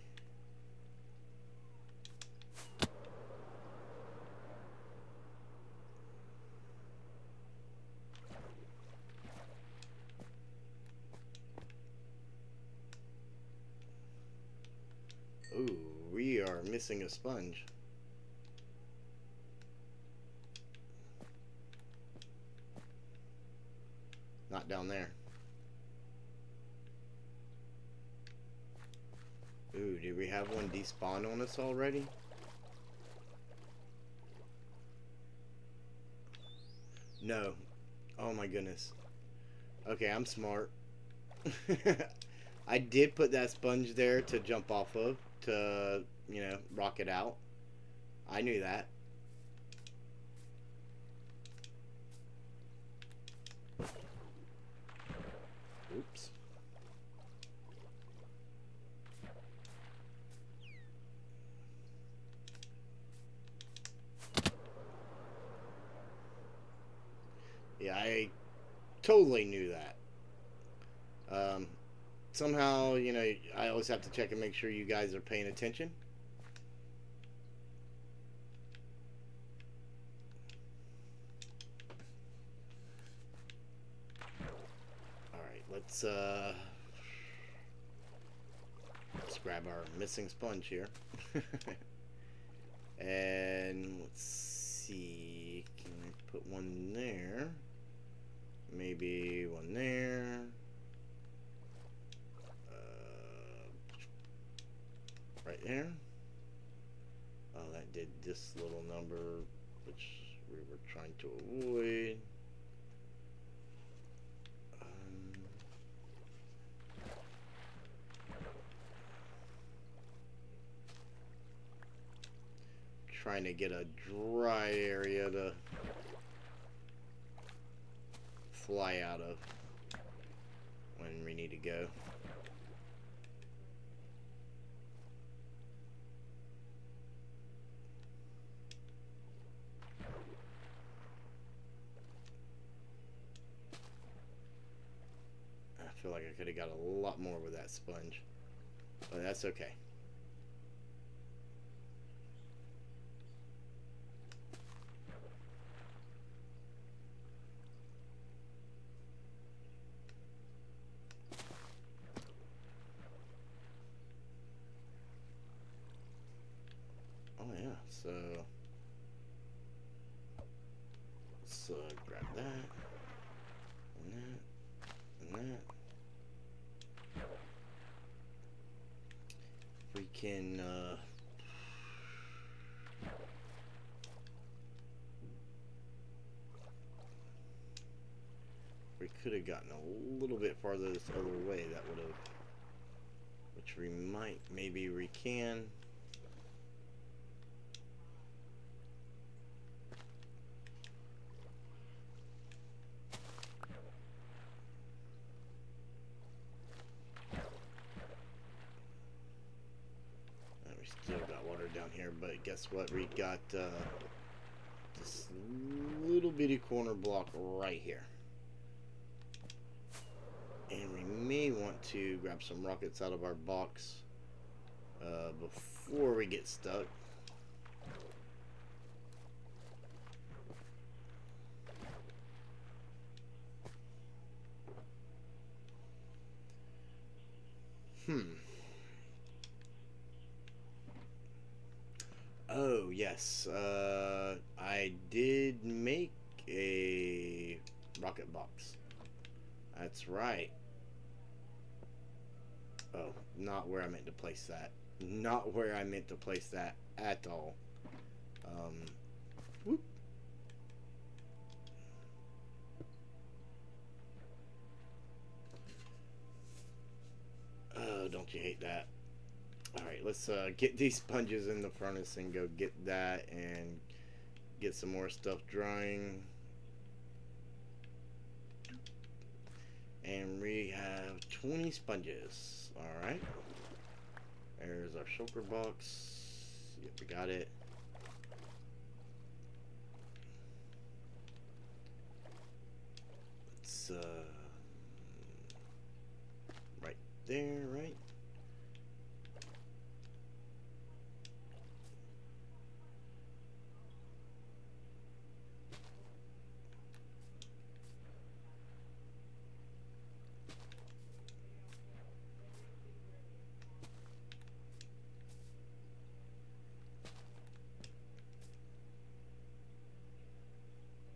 Ooh, we are missing a sponge. Not down there. Ooh, did we have one despawn on us already? No. Oh my goodness. Okay, I'm smart. I did put that sponge there to jump off of, to, you know, rock it out. I knew that. Oops. Yeah, I totally knew that. Somehow, you know, I always have to check and make sure you guys are paying attention. Alright, let's grab our missing sponge here. And let's see, can I put one there? Maybe one there. Right there. Oh, that did this little number, which we were trying to avoid. Trying to get a dry area to fly out of when we need to go. I feel like I could have got a lot more with that sponge, but that's okay. Oh yeah, so let's grab that and that and that. We can we could have gotten a little bit farther this other way. That would have, which we might, maybe we can. We still got water down here, but guess what? We got this little bitty corner block right here. And we may want to grab some rockets out of our box before we get stuck. Hmm. Oh, yes. I did make a rocket box. That's right. Oh, not where I meant to place that. Not where I meant to place that at all. Um, whoop. Oh, don't you hate that? Alright, let's get these sponges in the furnace and go get that and get some more stuff drying. And we have 20 sponges. Alright. There's our shulker box. Yep, we got it. It's right there, right?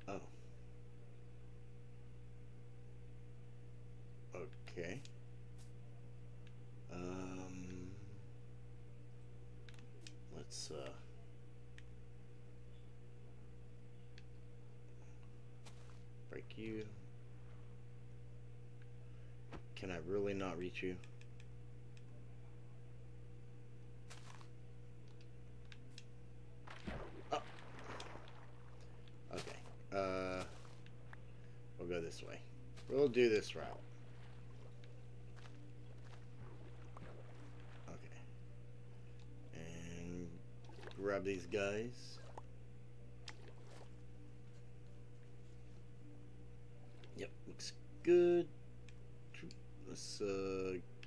Oh. Okay. Let's break you. Can I really not reach you? Oh. Okay. We'll go this way. We'll do this route. Okay. And grab these guys. Yep, looks good. Let's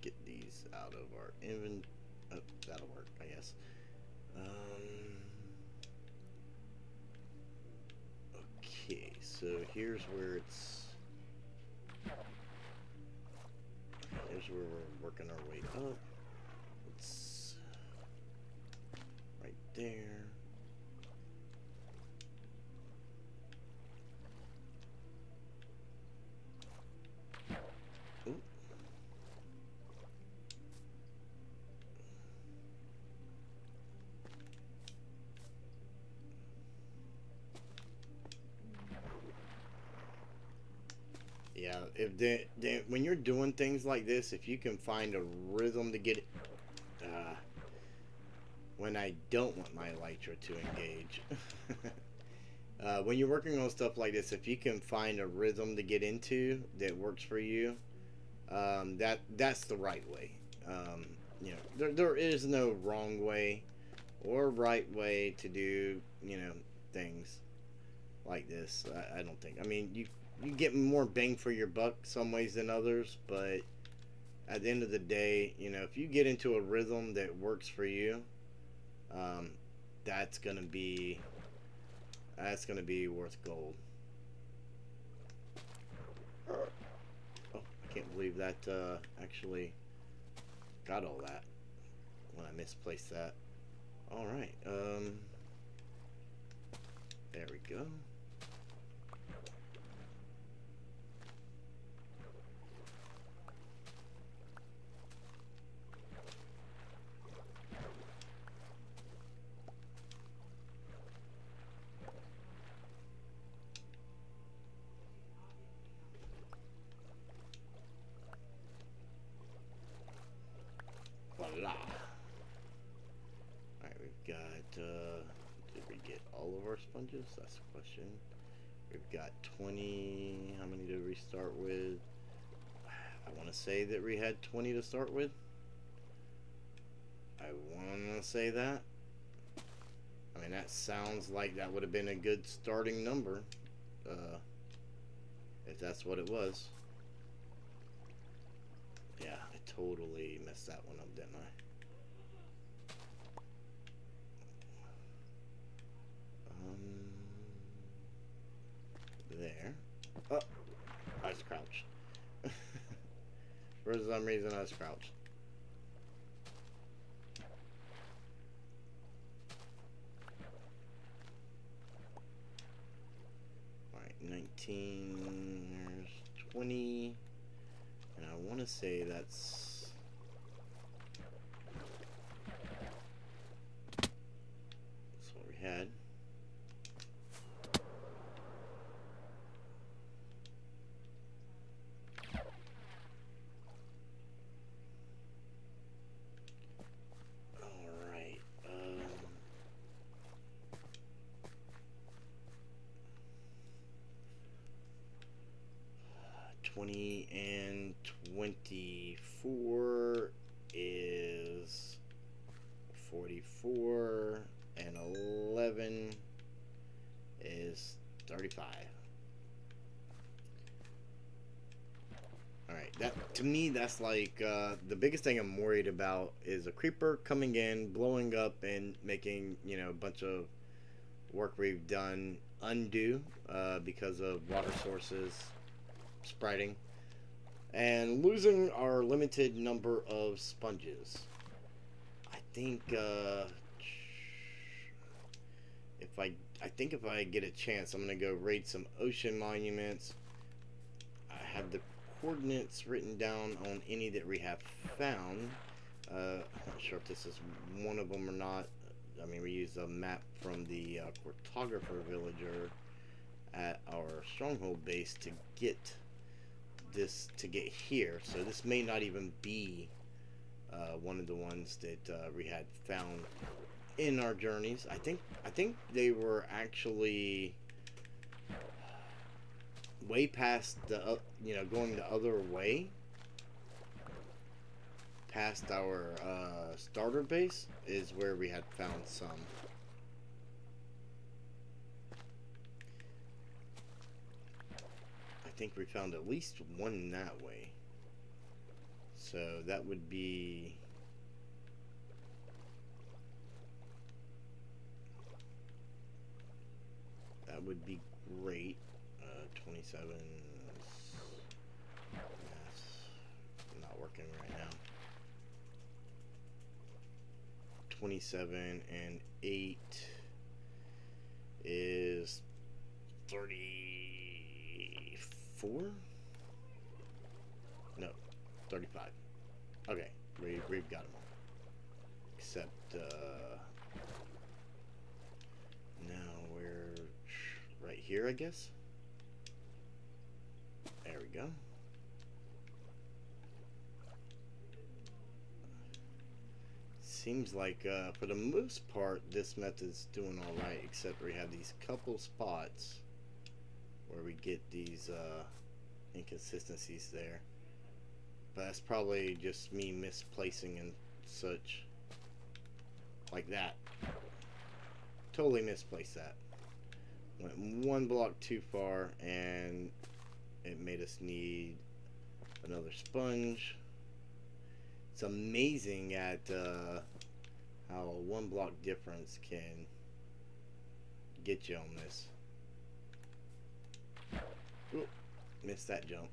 get these out of our inventory. Oh, that'll work, I guess. Okay, so here's where it's. Here's where we're working our way up. It's right there. Ooh. Yeah, when you're doing things like this, if you can find a rhythm to get it, when I don't want my elytra to engage, when you're working on stuff like this, if you can find a rhythm to get into that works for you, that's the right way. You know, there is no wrong way or right way to do, you know, things like this. I don't think. I mean, you get more bang for your buck some ways than others, but at the end of the day, you know, if you get into a rhythm that works for you, um, that's gonna be worth gold. Oh, I can't believe that actually got all that when I misplaced that. All right, there we go. Voila. Alright, we've got, did we get all of our sponges? That's the question. We've got 20, how many did we start with? I want to say that we had 20 to start with. I want to say that. I mean, that sounds like that would have been a good starting number. If that's what it was. Yeah, I totally messed that one up, didn't I? There. Oh, I was crouched. For some reason, I was crouched. 19, there's 20, and I want to say that's what we had. All right. 20 and 24 is 44, and 11 is 35. Alright, that to me, that's like the biggest thing I'm worried about is a creeper coming in, blowing up, and making, you know, a bunch of work we've done undo because of water sources spriting, and losing our limited number of sponges. I think if I get a chance, I'm gonna go raid some ocean monuments. I have the coordinates written down on any that we have found. I'm not sure if this is one of them or not. I mean, we use a map from the cartographer villager at our stronghold base to get here, so this may not even be one of the ones that we had found in our journeys. I think they were actually way past the you know, going the other way past our starter base is where we had found some. I think we found at least one that way. So that would be great. 27 math's not working right now. 27 and 8 is 34? No, 35. Okay, we've got them all. Except, now we're right here, I guess. There we go. Seems like, for the most part, this method's doing alright, except we have these couple spots where we get these, inconsistencies there. But that's probably just me misplacing and such. Like that. Totally misplaced that. Went one block too far, and it made us need another sponge. It's amazing at how a one block difference can get you on this. Ooh, missed that jump.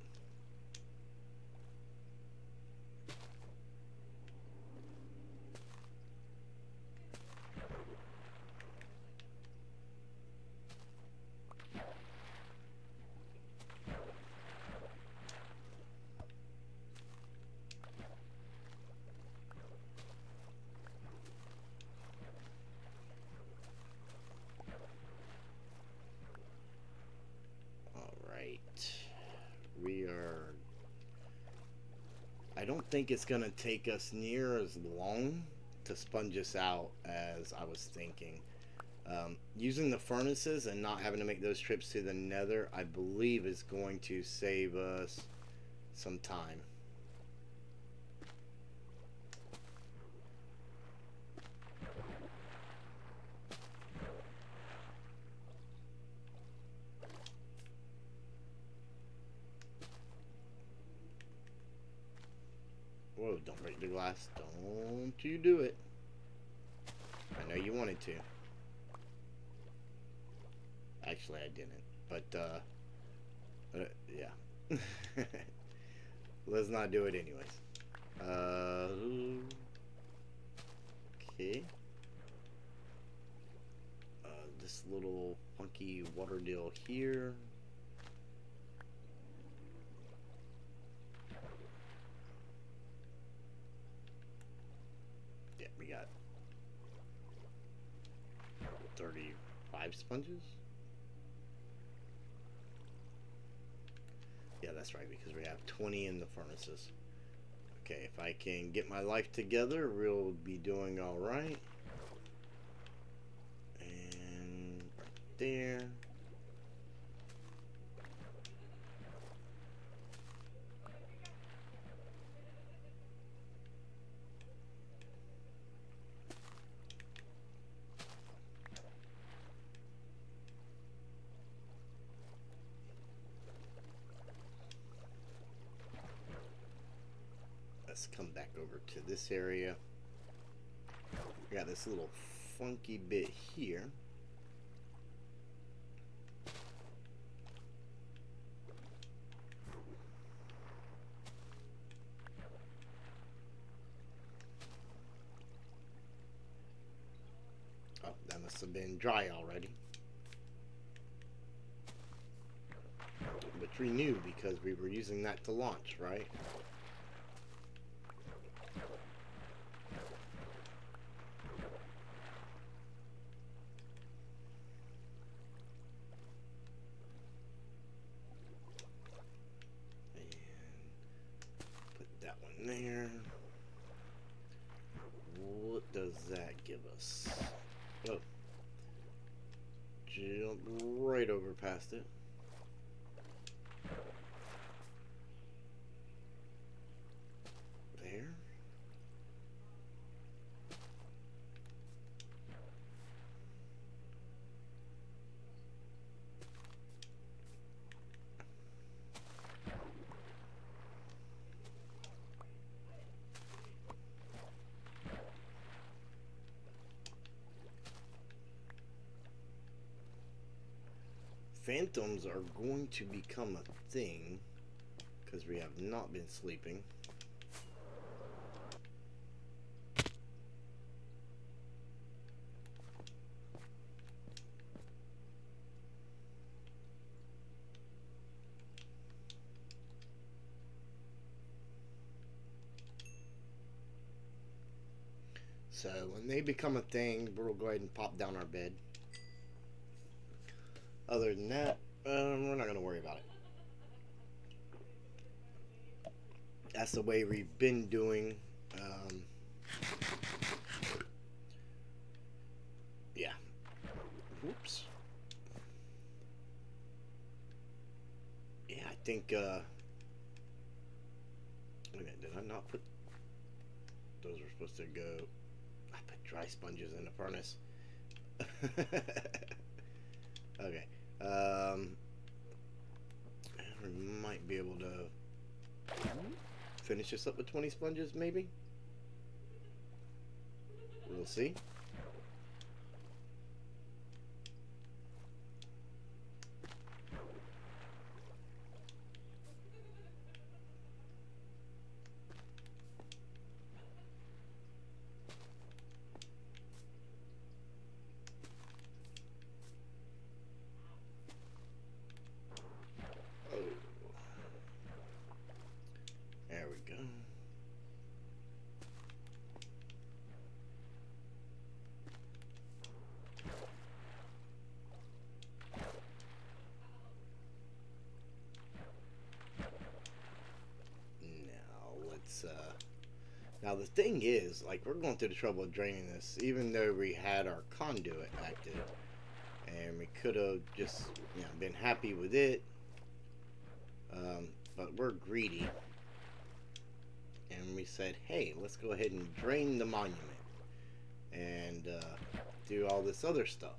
I don't think it's gonna take us near as long to sponge us out as I was thinking. Using the furnaces and not having to make those trips to the nether, I believe, is going to save us some time. Whoa, don't break the glass. Don't you do it. I know you wanted to. Actually, I didn't. But, yeah. Let's not do it anyways. Okay. This little funky water deal here. We got 35 sponges. Yeah, that's right, because we have 20 in the furnaces. Okay, if I can get my life together, we'll be doing all right. And right there. Let's come back over to this area. We got this little funky bit here. Oh, that must have been dry already. Which we knew because we were using that to launch, right? There. What does that give us? Oh, jump right over past it. There. Phantoms are going to become a thing because we have not been sleeping. So when they become a thing, we'll go ahead and pop down our bed. Other than that, we're not going to worry about it. That's the way we've been doing. Yeah. Whoops. Yeah, I think, wait a minute, did I not put, those were supposed to go, I put dry sponges in the furnace. Okay. We might be able to finish this up with 20 sponges, maybe? We'll see. There we go. Now let's now the thing is, like, we're going through the trouble of draining this, even though we had our conduit active, and we could have just, you know, been happy with it. But we're greedy. And we said, hey, let's go ahead and drain the monument and do all this other stuff.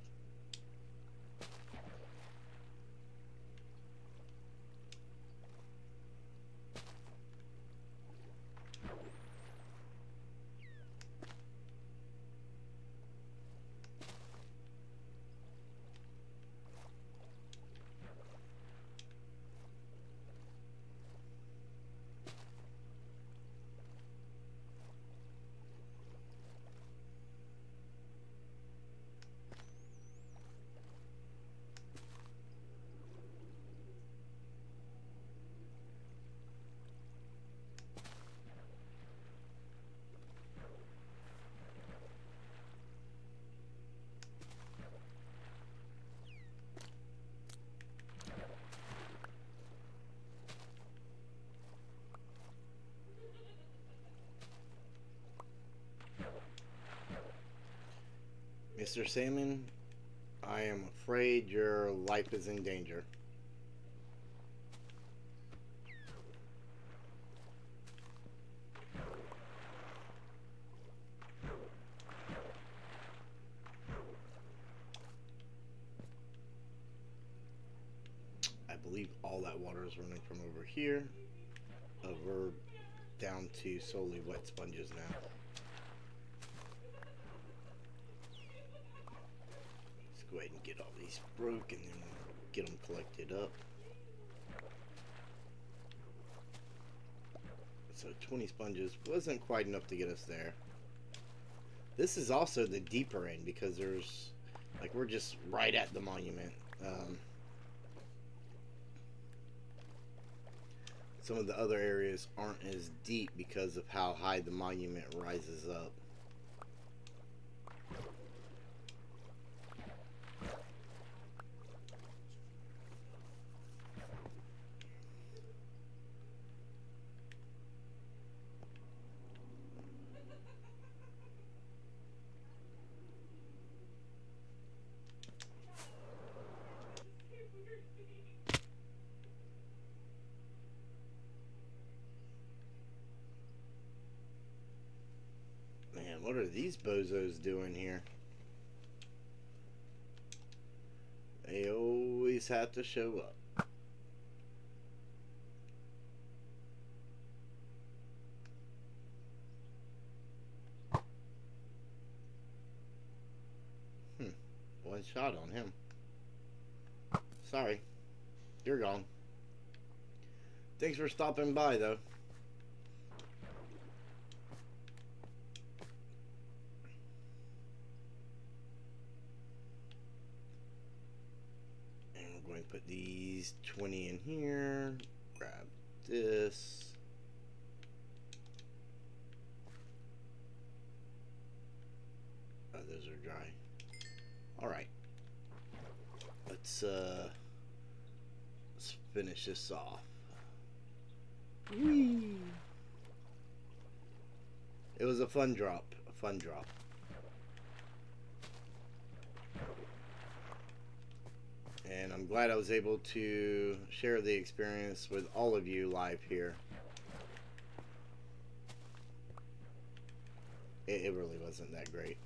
Mr. Salmon, I am afraid your life is in danger. I believe all that water is running from over here over down to solely wet sponges now. Let's go ahead and get all these broke and then get them collected up. So 20 sponges wasn't quite enough to get us there. This is also the deeper end because there's, like, we're just right at the monument. Some of the other areas aren't as deep because of how high the monument rises up. Man, what are these bozos doing here? They always have to show up. One shot on him. Sorry. You're gone. Thanks for stopping by, though. And we're going to put these 20 in here. Grab this. Oh, those are dry. Alright. Let's finish this off. Whee! It was a fun drop. A fun drop. And I'm glad I was able to share the experience with all of you live here. It really wasn't that great.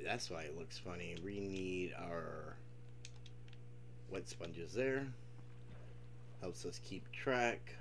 That's why it looks funny. We need our wet sponges there. Helps us keep track.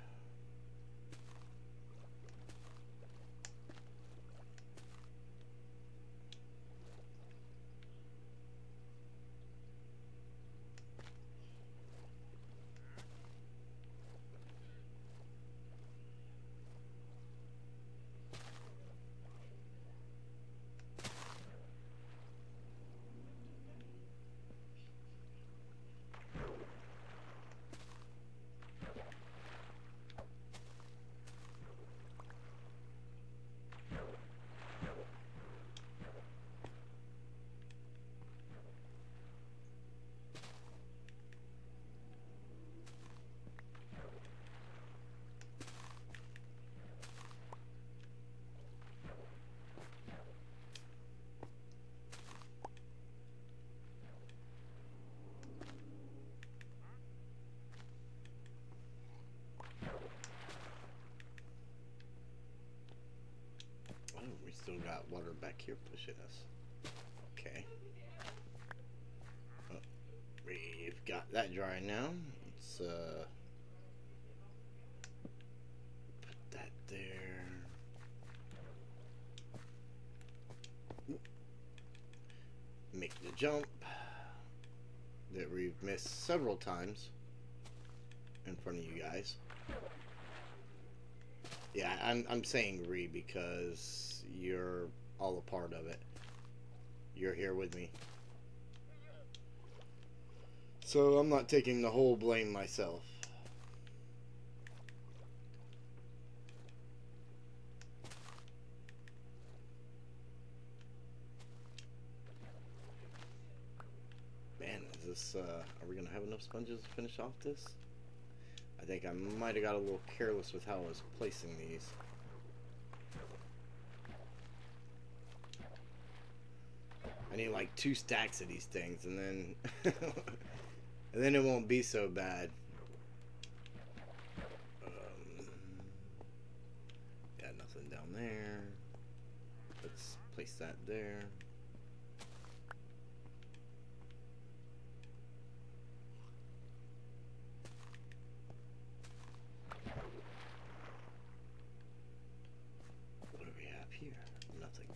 We still got water back here pushing us. Okay. Oh, we've got that dry now. Let's put that there. Make the jump that we've missed several times. in front of you guys. Yeah, I'm saying re because you're all a part of it. You're here with me. So I'm not taking the whole blame myself. Man, is this, are we gonna have enough sponges to finish off this? I think I might have got a little careless with how I was placing these. I need like 2 stacks of these things, and then and then it won't be so bad. Yeah, nothing down there. Let's place that there. What do we have here? Nothing.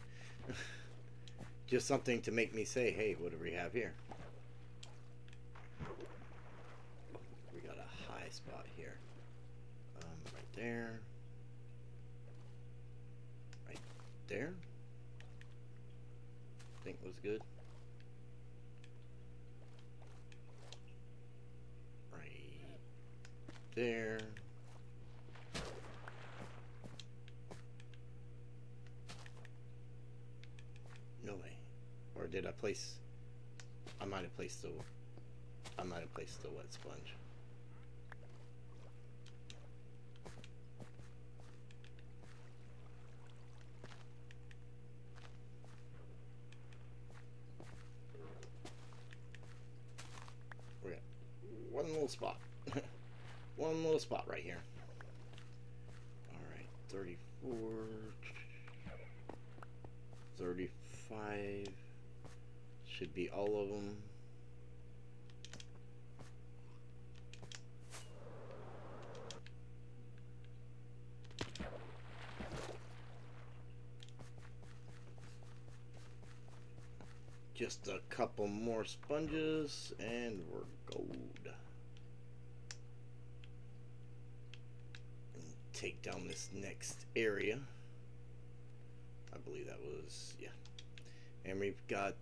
Just something to make me say, hey, what do we have here? We got a high spot here. Right there. Right there. I think was good. Right there. No way. Or did I place? I might have placed the wet sponge. We're at one little spot. One little spot right here. Alright, 34, 35 should be all of them. Just a couple more sponges and we're gold. And take down this next area. I believe that was, yeah. And we've got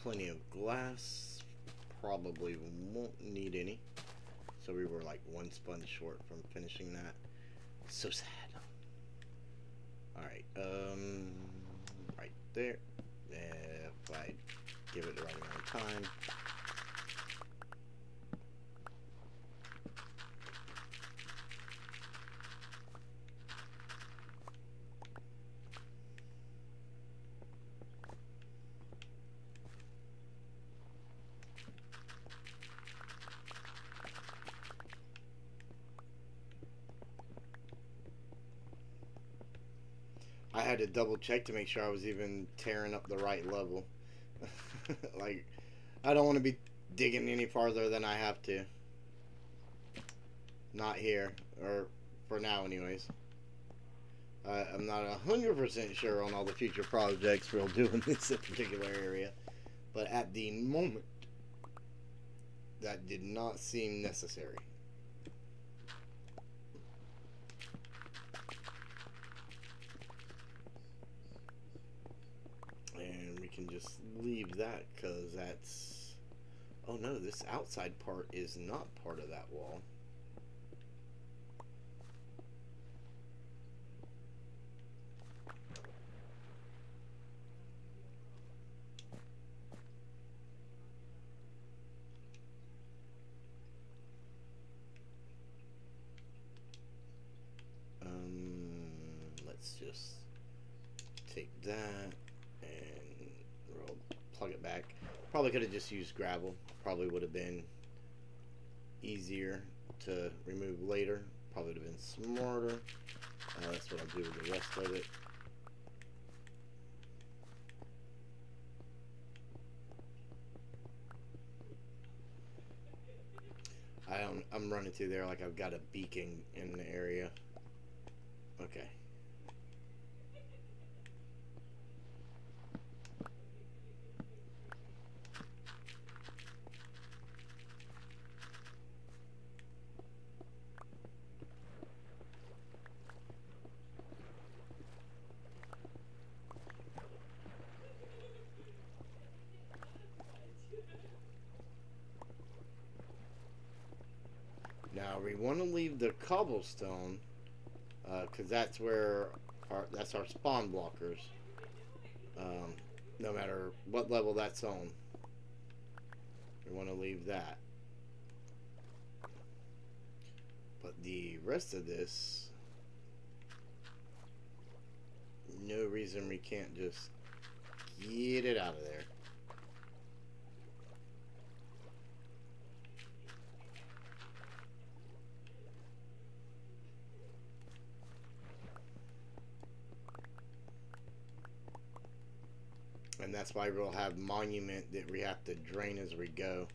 plenty of glass. Probably won't need any. So we were like 1 sponge short from finishing that. So sad. Alright, right there. If I give it the right amount of time. I had to double check to make sure I was even tearing up the right level. Like, I don't want to be digging any farther than I have to. Not here, or for now anyways. I'm not 100% sure on all the future projects we'll do in this particular area. But at the moment, that did not seem necessary. Can just leave that because that's, oh no, this outside part is not part of that wall. Let's just take that and plug it back. Probably could have just used gravel. Probably would have been easier to remove later. Probably would have been smarter. That's what I'll do with the rest of it. I'm running through there like I've got a beacon in the area. Okay. we want to leave the cobblestone, because that's where that's our spawn blockers. No matter what level that's on, we want to leave that. But the rest of this, no reason we can't just get it out of there. And that's why we'll have monument that we have to drain as we go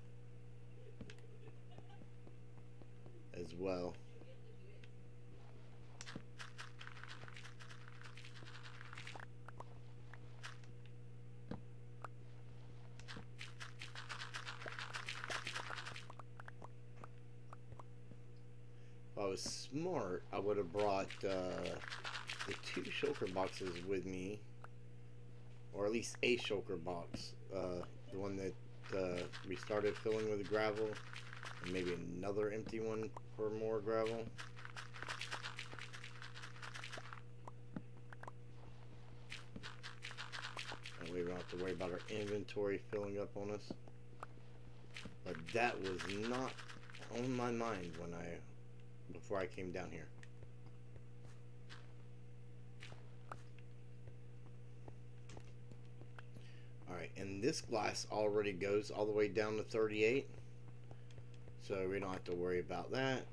as well. If I was smart, I would have brought the 2 shulker boxes with me. Or at least a shulker box, the one that we started filling with gravel, and maybe another empty one for more gravel. That way we don't have to worry about our inventory filling up on us. But that was not on my mind before I came down here. Alright, and this glass already goes all the way down to 38, so we don't have to worry about that.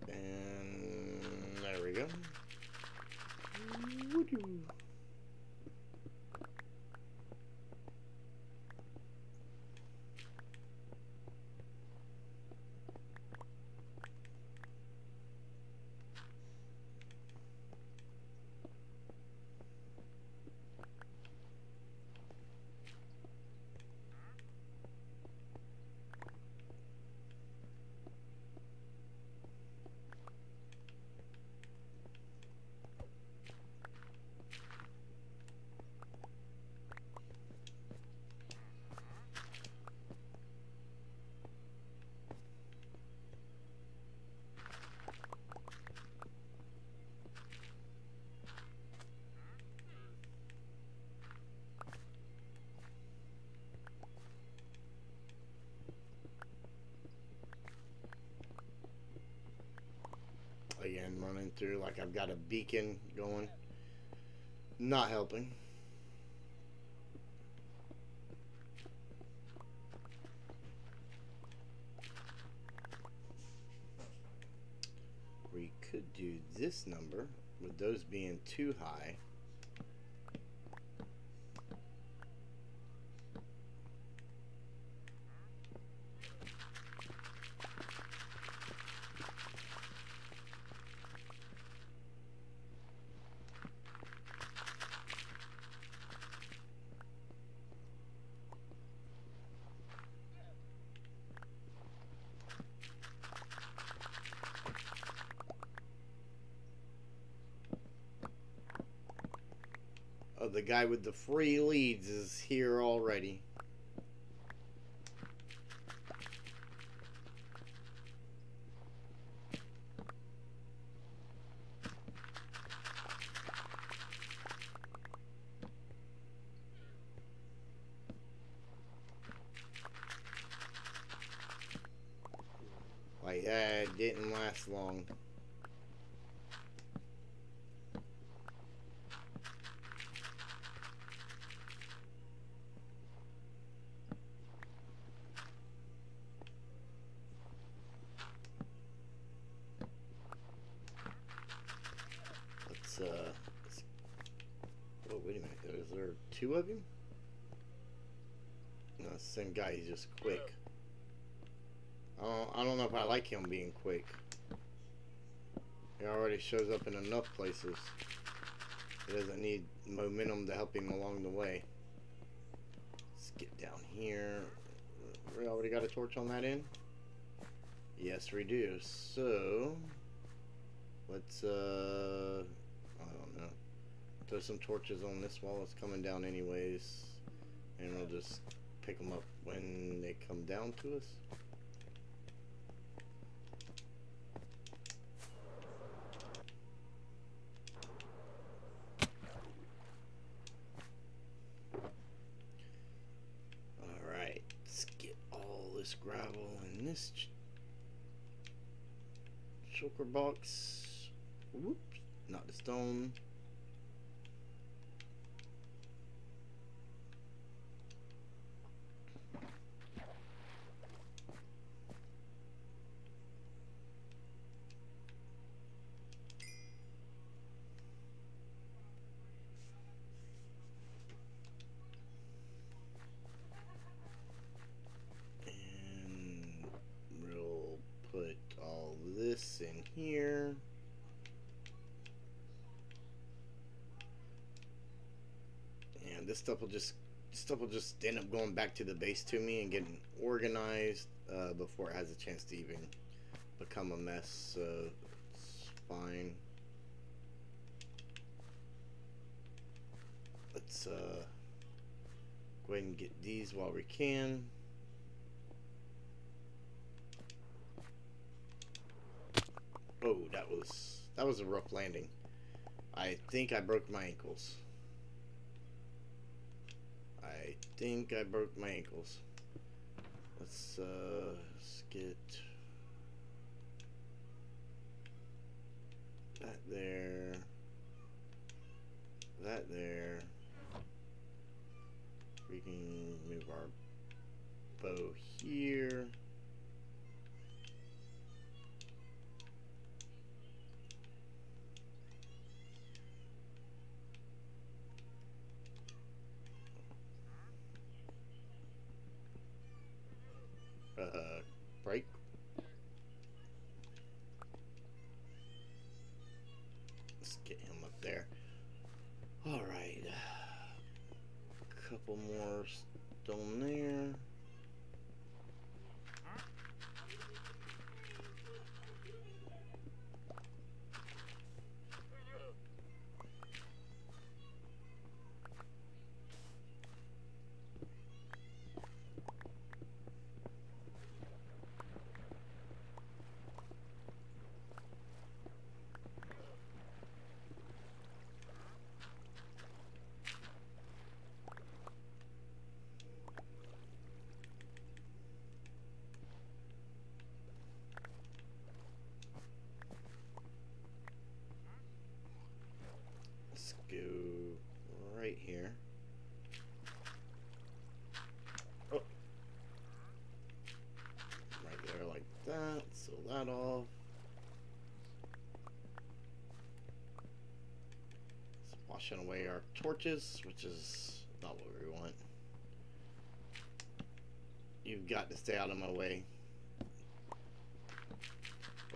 And there we go. Woo-doo. Again, running through like I've got a beacon going. Not helping. We could do this number with those being too high. Oh, the guy with the free leads is here already. Like that didn't last long. Oh, wait a minute. Is there 2 of him? No, it's the same guy. He's just quick. I don't know if I like him being quick. He already shows up in enough places. He doesn't need momentum to help him along the way. Let's get down here. We already got a torch on that end? Yes, we do. So, let's, I don't know. Throw some torches on this wall. It's coming down anyways, and we'll just pick them up when they come down to us. Alright, let's get all this gravel in this choker box. Whoops, not the stone. This in here. And this stuff will just end up going back to the base to me and getting organized before it has a chance to even become a mess. So it's fine. Let's go ahead and get these while we can. Oh, that was a rough landing. I think I broke my ankles. Let's get that there. That there. We can move our bow here. Break. Let's get him up there. All right. Couple more stone there. Right here. Oh. Right there like that. Seal that off. It's washing away our torches, which is not what we want. You've got to stay out of my way,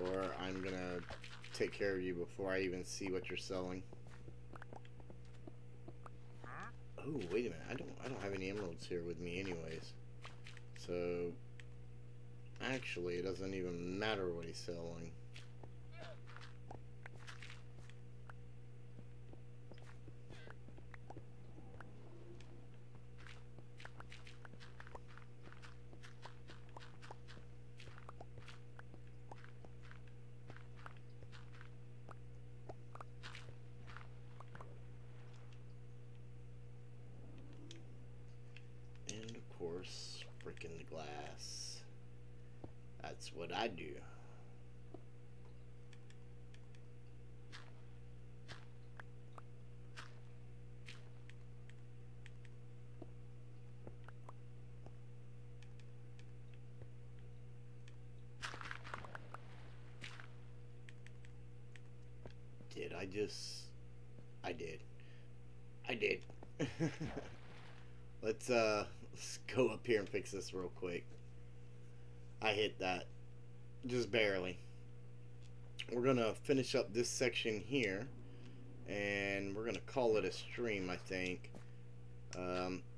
or I'm gonna take care of you before I even see what you're selling. Oh, wait a minute. I don't have any emeralds here with me anyways. So actually it doesn't even matter what he's selling. Breaking the glass. That's what I do. Did I just... I did. Let's go up here and fix this real quick. I hit that just barely. We're gonna finish up this section here, and we're gonna call it a stream, I think.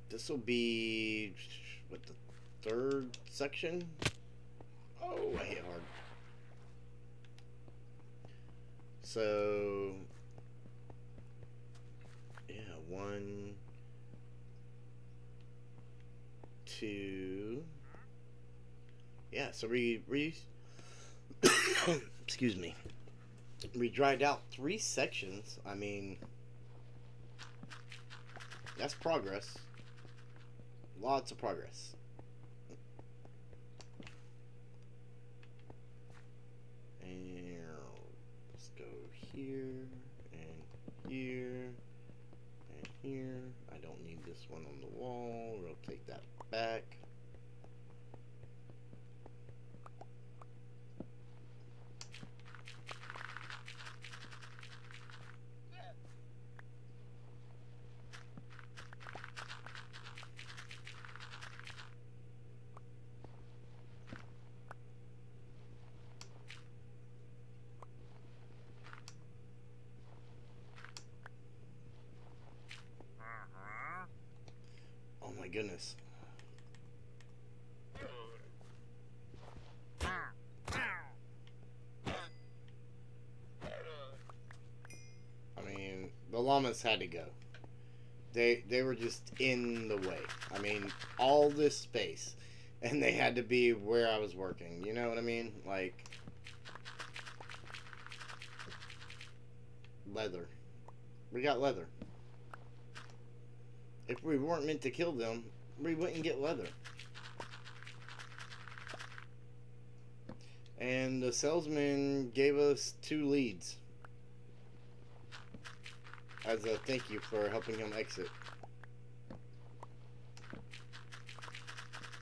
This will be what, the third section? Oh, I hit hard. So 1, 2. Yeah, so we excuse me. We dried out 3 sections. I mean, that's progress. Lots of progress. And let's go here and here and here. I don't need this one on the wall. We'll take that back. Oh my goodness. I mean, the llamas had to go. They were just in the way. I mean, all this space, and they had to be where I was working. You know what I mean? Like, leather. We got leather. If we weren't meant to kill them, we wouldn't get leather. And the salesman gave us 2 leads as a thank you for helping him exit.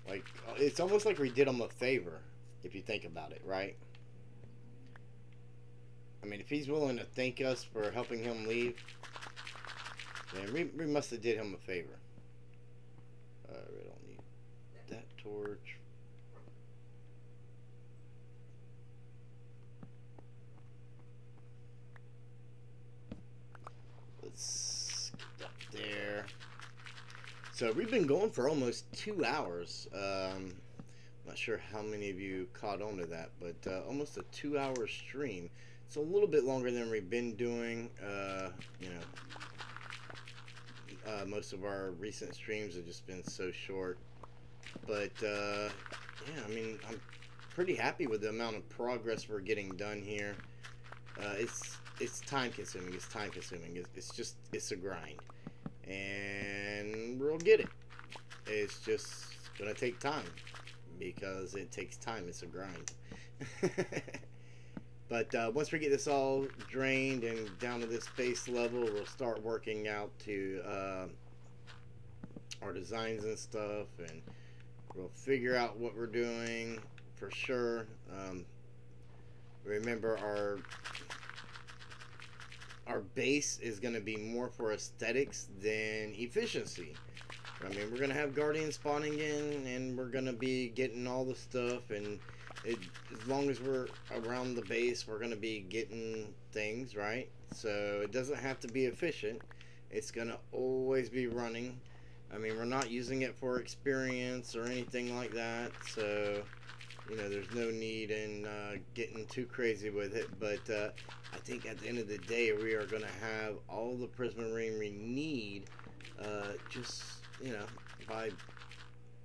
Like, it's almost like we did him a favor, if you think about it, right? I mean, if he's willing to thank us for helping him leave, then we must have did him a favor. We don't need that torch. Let's get up there. So we've been going for almost 2 hours. Not sure how many of you caught on to that, but almost a 2-hour stream. It's a little bit longer than we've been doing. You know, most of our recent streams have just been so short. But yeah, I mean, I'm pretty happy with the amount of progress we're getting done here. It's time consuming. It's time consuming. It's a grind, and we'll get it. It's just gonna take time because it takes time. It's a grind. But once we get this all drained and down to this base level, we'll start working out to our designs and stuff, and we'll figure out what we're doing for sure. Remember, our base is going to be more for aesthetics than efficiency. I mean, we're going to have guardians spawning in, and we're going to be getting all the stuff, and as long as we're around the base, we're going to be getting things, right? So it doesn't have to be efficient. It's going to always be running. I mean, we're not using it for experience or anything like that, so, you know, there's no need in getting too crazy with it. But I think at the end of the day, we are going to have all the prismarine we need, just, you know, by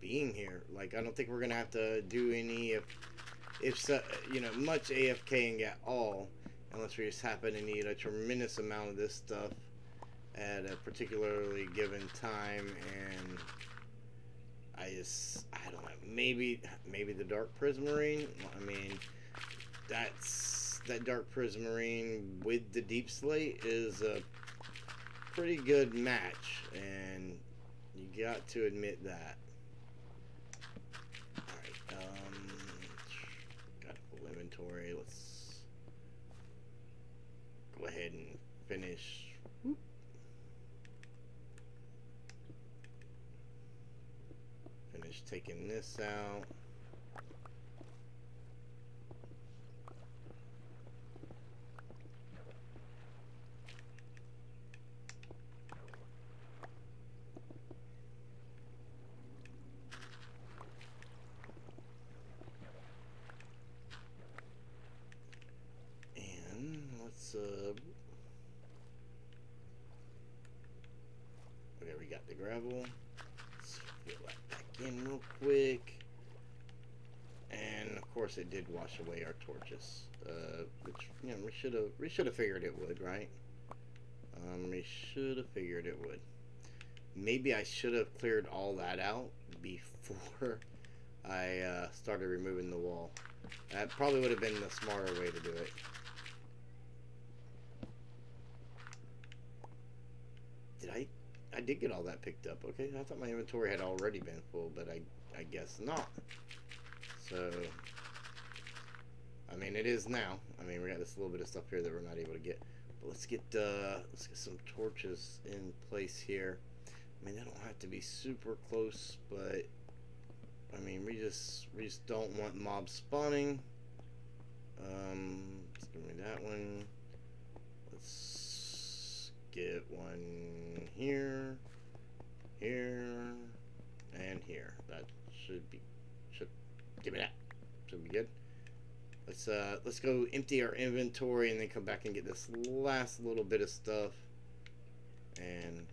being here. Like, I don't think we're going to have to do any, if so, you know, much AFKing at all, unless we just happen to need a tremendous amount of this stuff at a particularly given time. And I don't know, maybe the dark prismarine. I mean, that dark prismarine with the deep slate is a pretty good match, and you got to admit that. Alright, got a full inventory. Let's go ahead and finish. Finish taking this out. And let's got the gravel. Let's fill that back in real quick. And of course it did wash away our torches. Which, you know, we should have figured it would, right? We should have figured it would. Maybe I should have cleared all that out before I started removing the wall. That probably would have been the smarter way to do it. I did get all that picked up. Okay, I thought my inventory had already been full, but I guess not. So, I mean, it is now. I mean, we got this little bit of stuff here that we're not able to get. But let's get some torches in place here. I mean, they don't have to be super close, but I mean, we just don't want mobs spawning. Let's give me that one. Let's get one here, and here. That should give me that. Should be good. Let's go empty our inventory and then come back and get this last little bit of stuff, and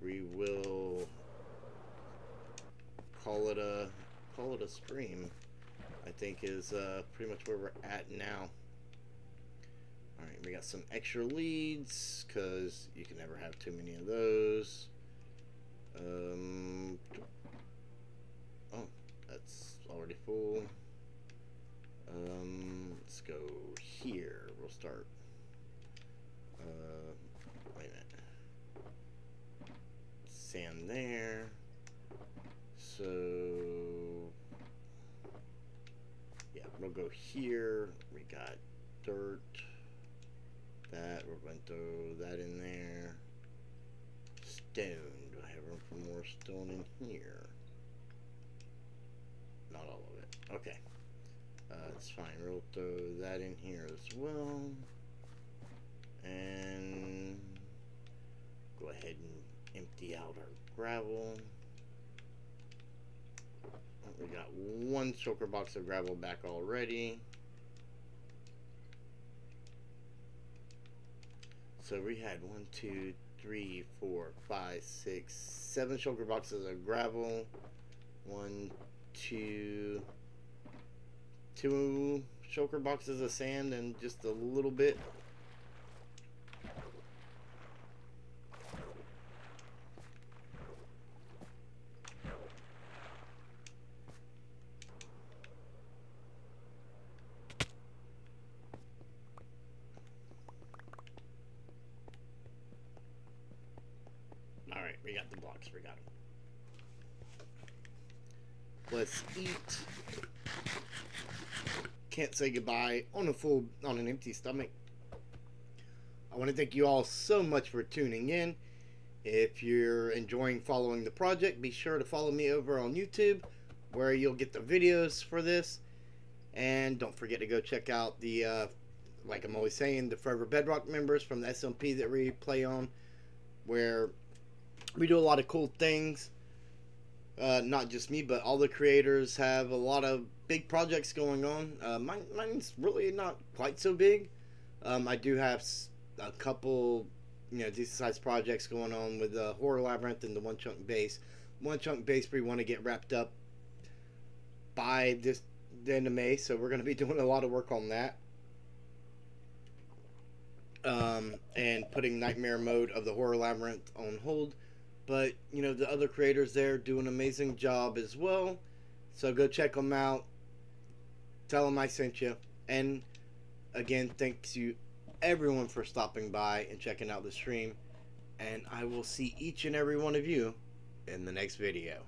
we will call it a stream. I think is pretty much where we're at now. All right, we got some extra leads because you can never have too many of those. Oh, that's already full. Let's go here. We'll start. Wait a minute. Sand there. So yeah, we'll go here. We got dirt. That we're going to throw that in there. Stone. Do I have room for more stone in here? Not all of it. Okay. That's fine. We'll throw that in here as well. And go ahead and empty out our gravel. We got one shulker box of gravel back already. So we had 1, 2, 3, 4, 5, 6, 7 shulker boxes of gravel. 1, 2 shulker boxes of sand, and just a little bit. Alright, we got the blocks, we got them. Let's eat. Can't say goodbye on an empty stomach. I want to thank you all so much for tuning in. If you're enjoying following the project, be sure to follow me over on YouTube, where you'll get the videos for this. And don't forget to go check out the, like I'm always saying, the Forever Bedrock members from the SMP that we play on, where we do a lot of cool things. Not just me, but all the creators have a lot of big projects going on. Mine's really not quite so big. I do have a couple, decent sized projects going on with the Horror Labyrinth and the One Chunk Base. One Chunk Base we want to get wrapped up by the end of May, so we're going to be doing a lot of work on that. And putting Nightmare Mode of the Horror Labyrinth on hold. But, the other creators there do an amazing job as well. So go check them out. Tell them I sent you. And, again, thanks you everyone for stopping by and checking out the stream. And I will see each and every one of you in the next video.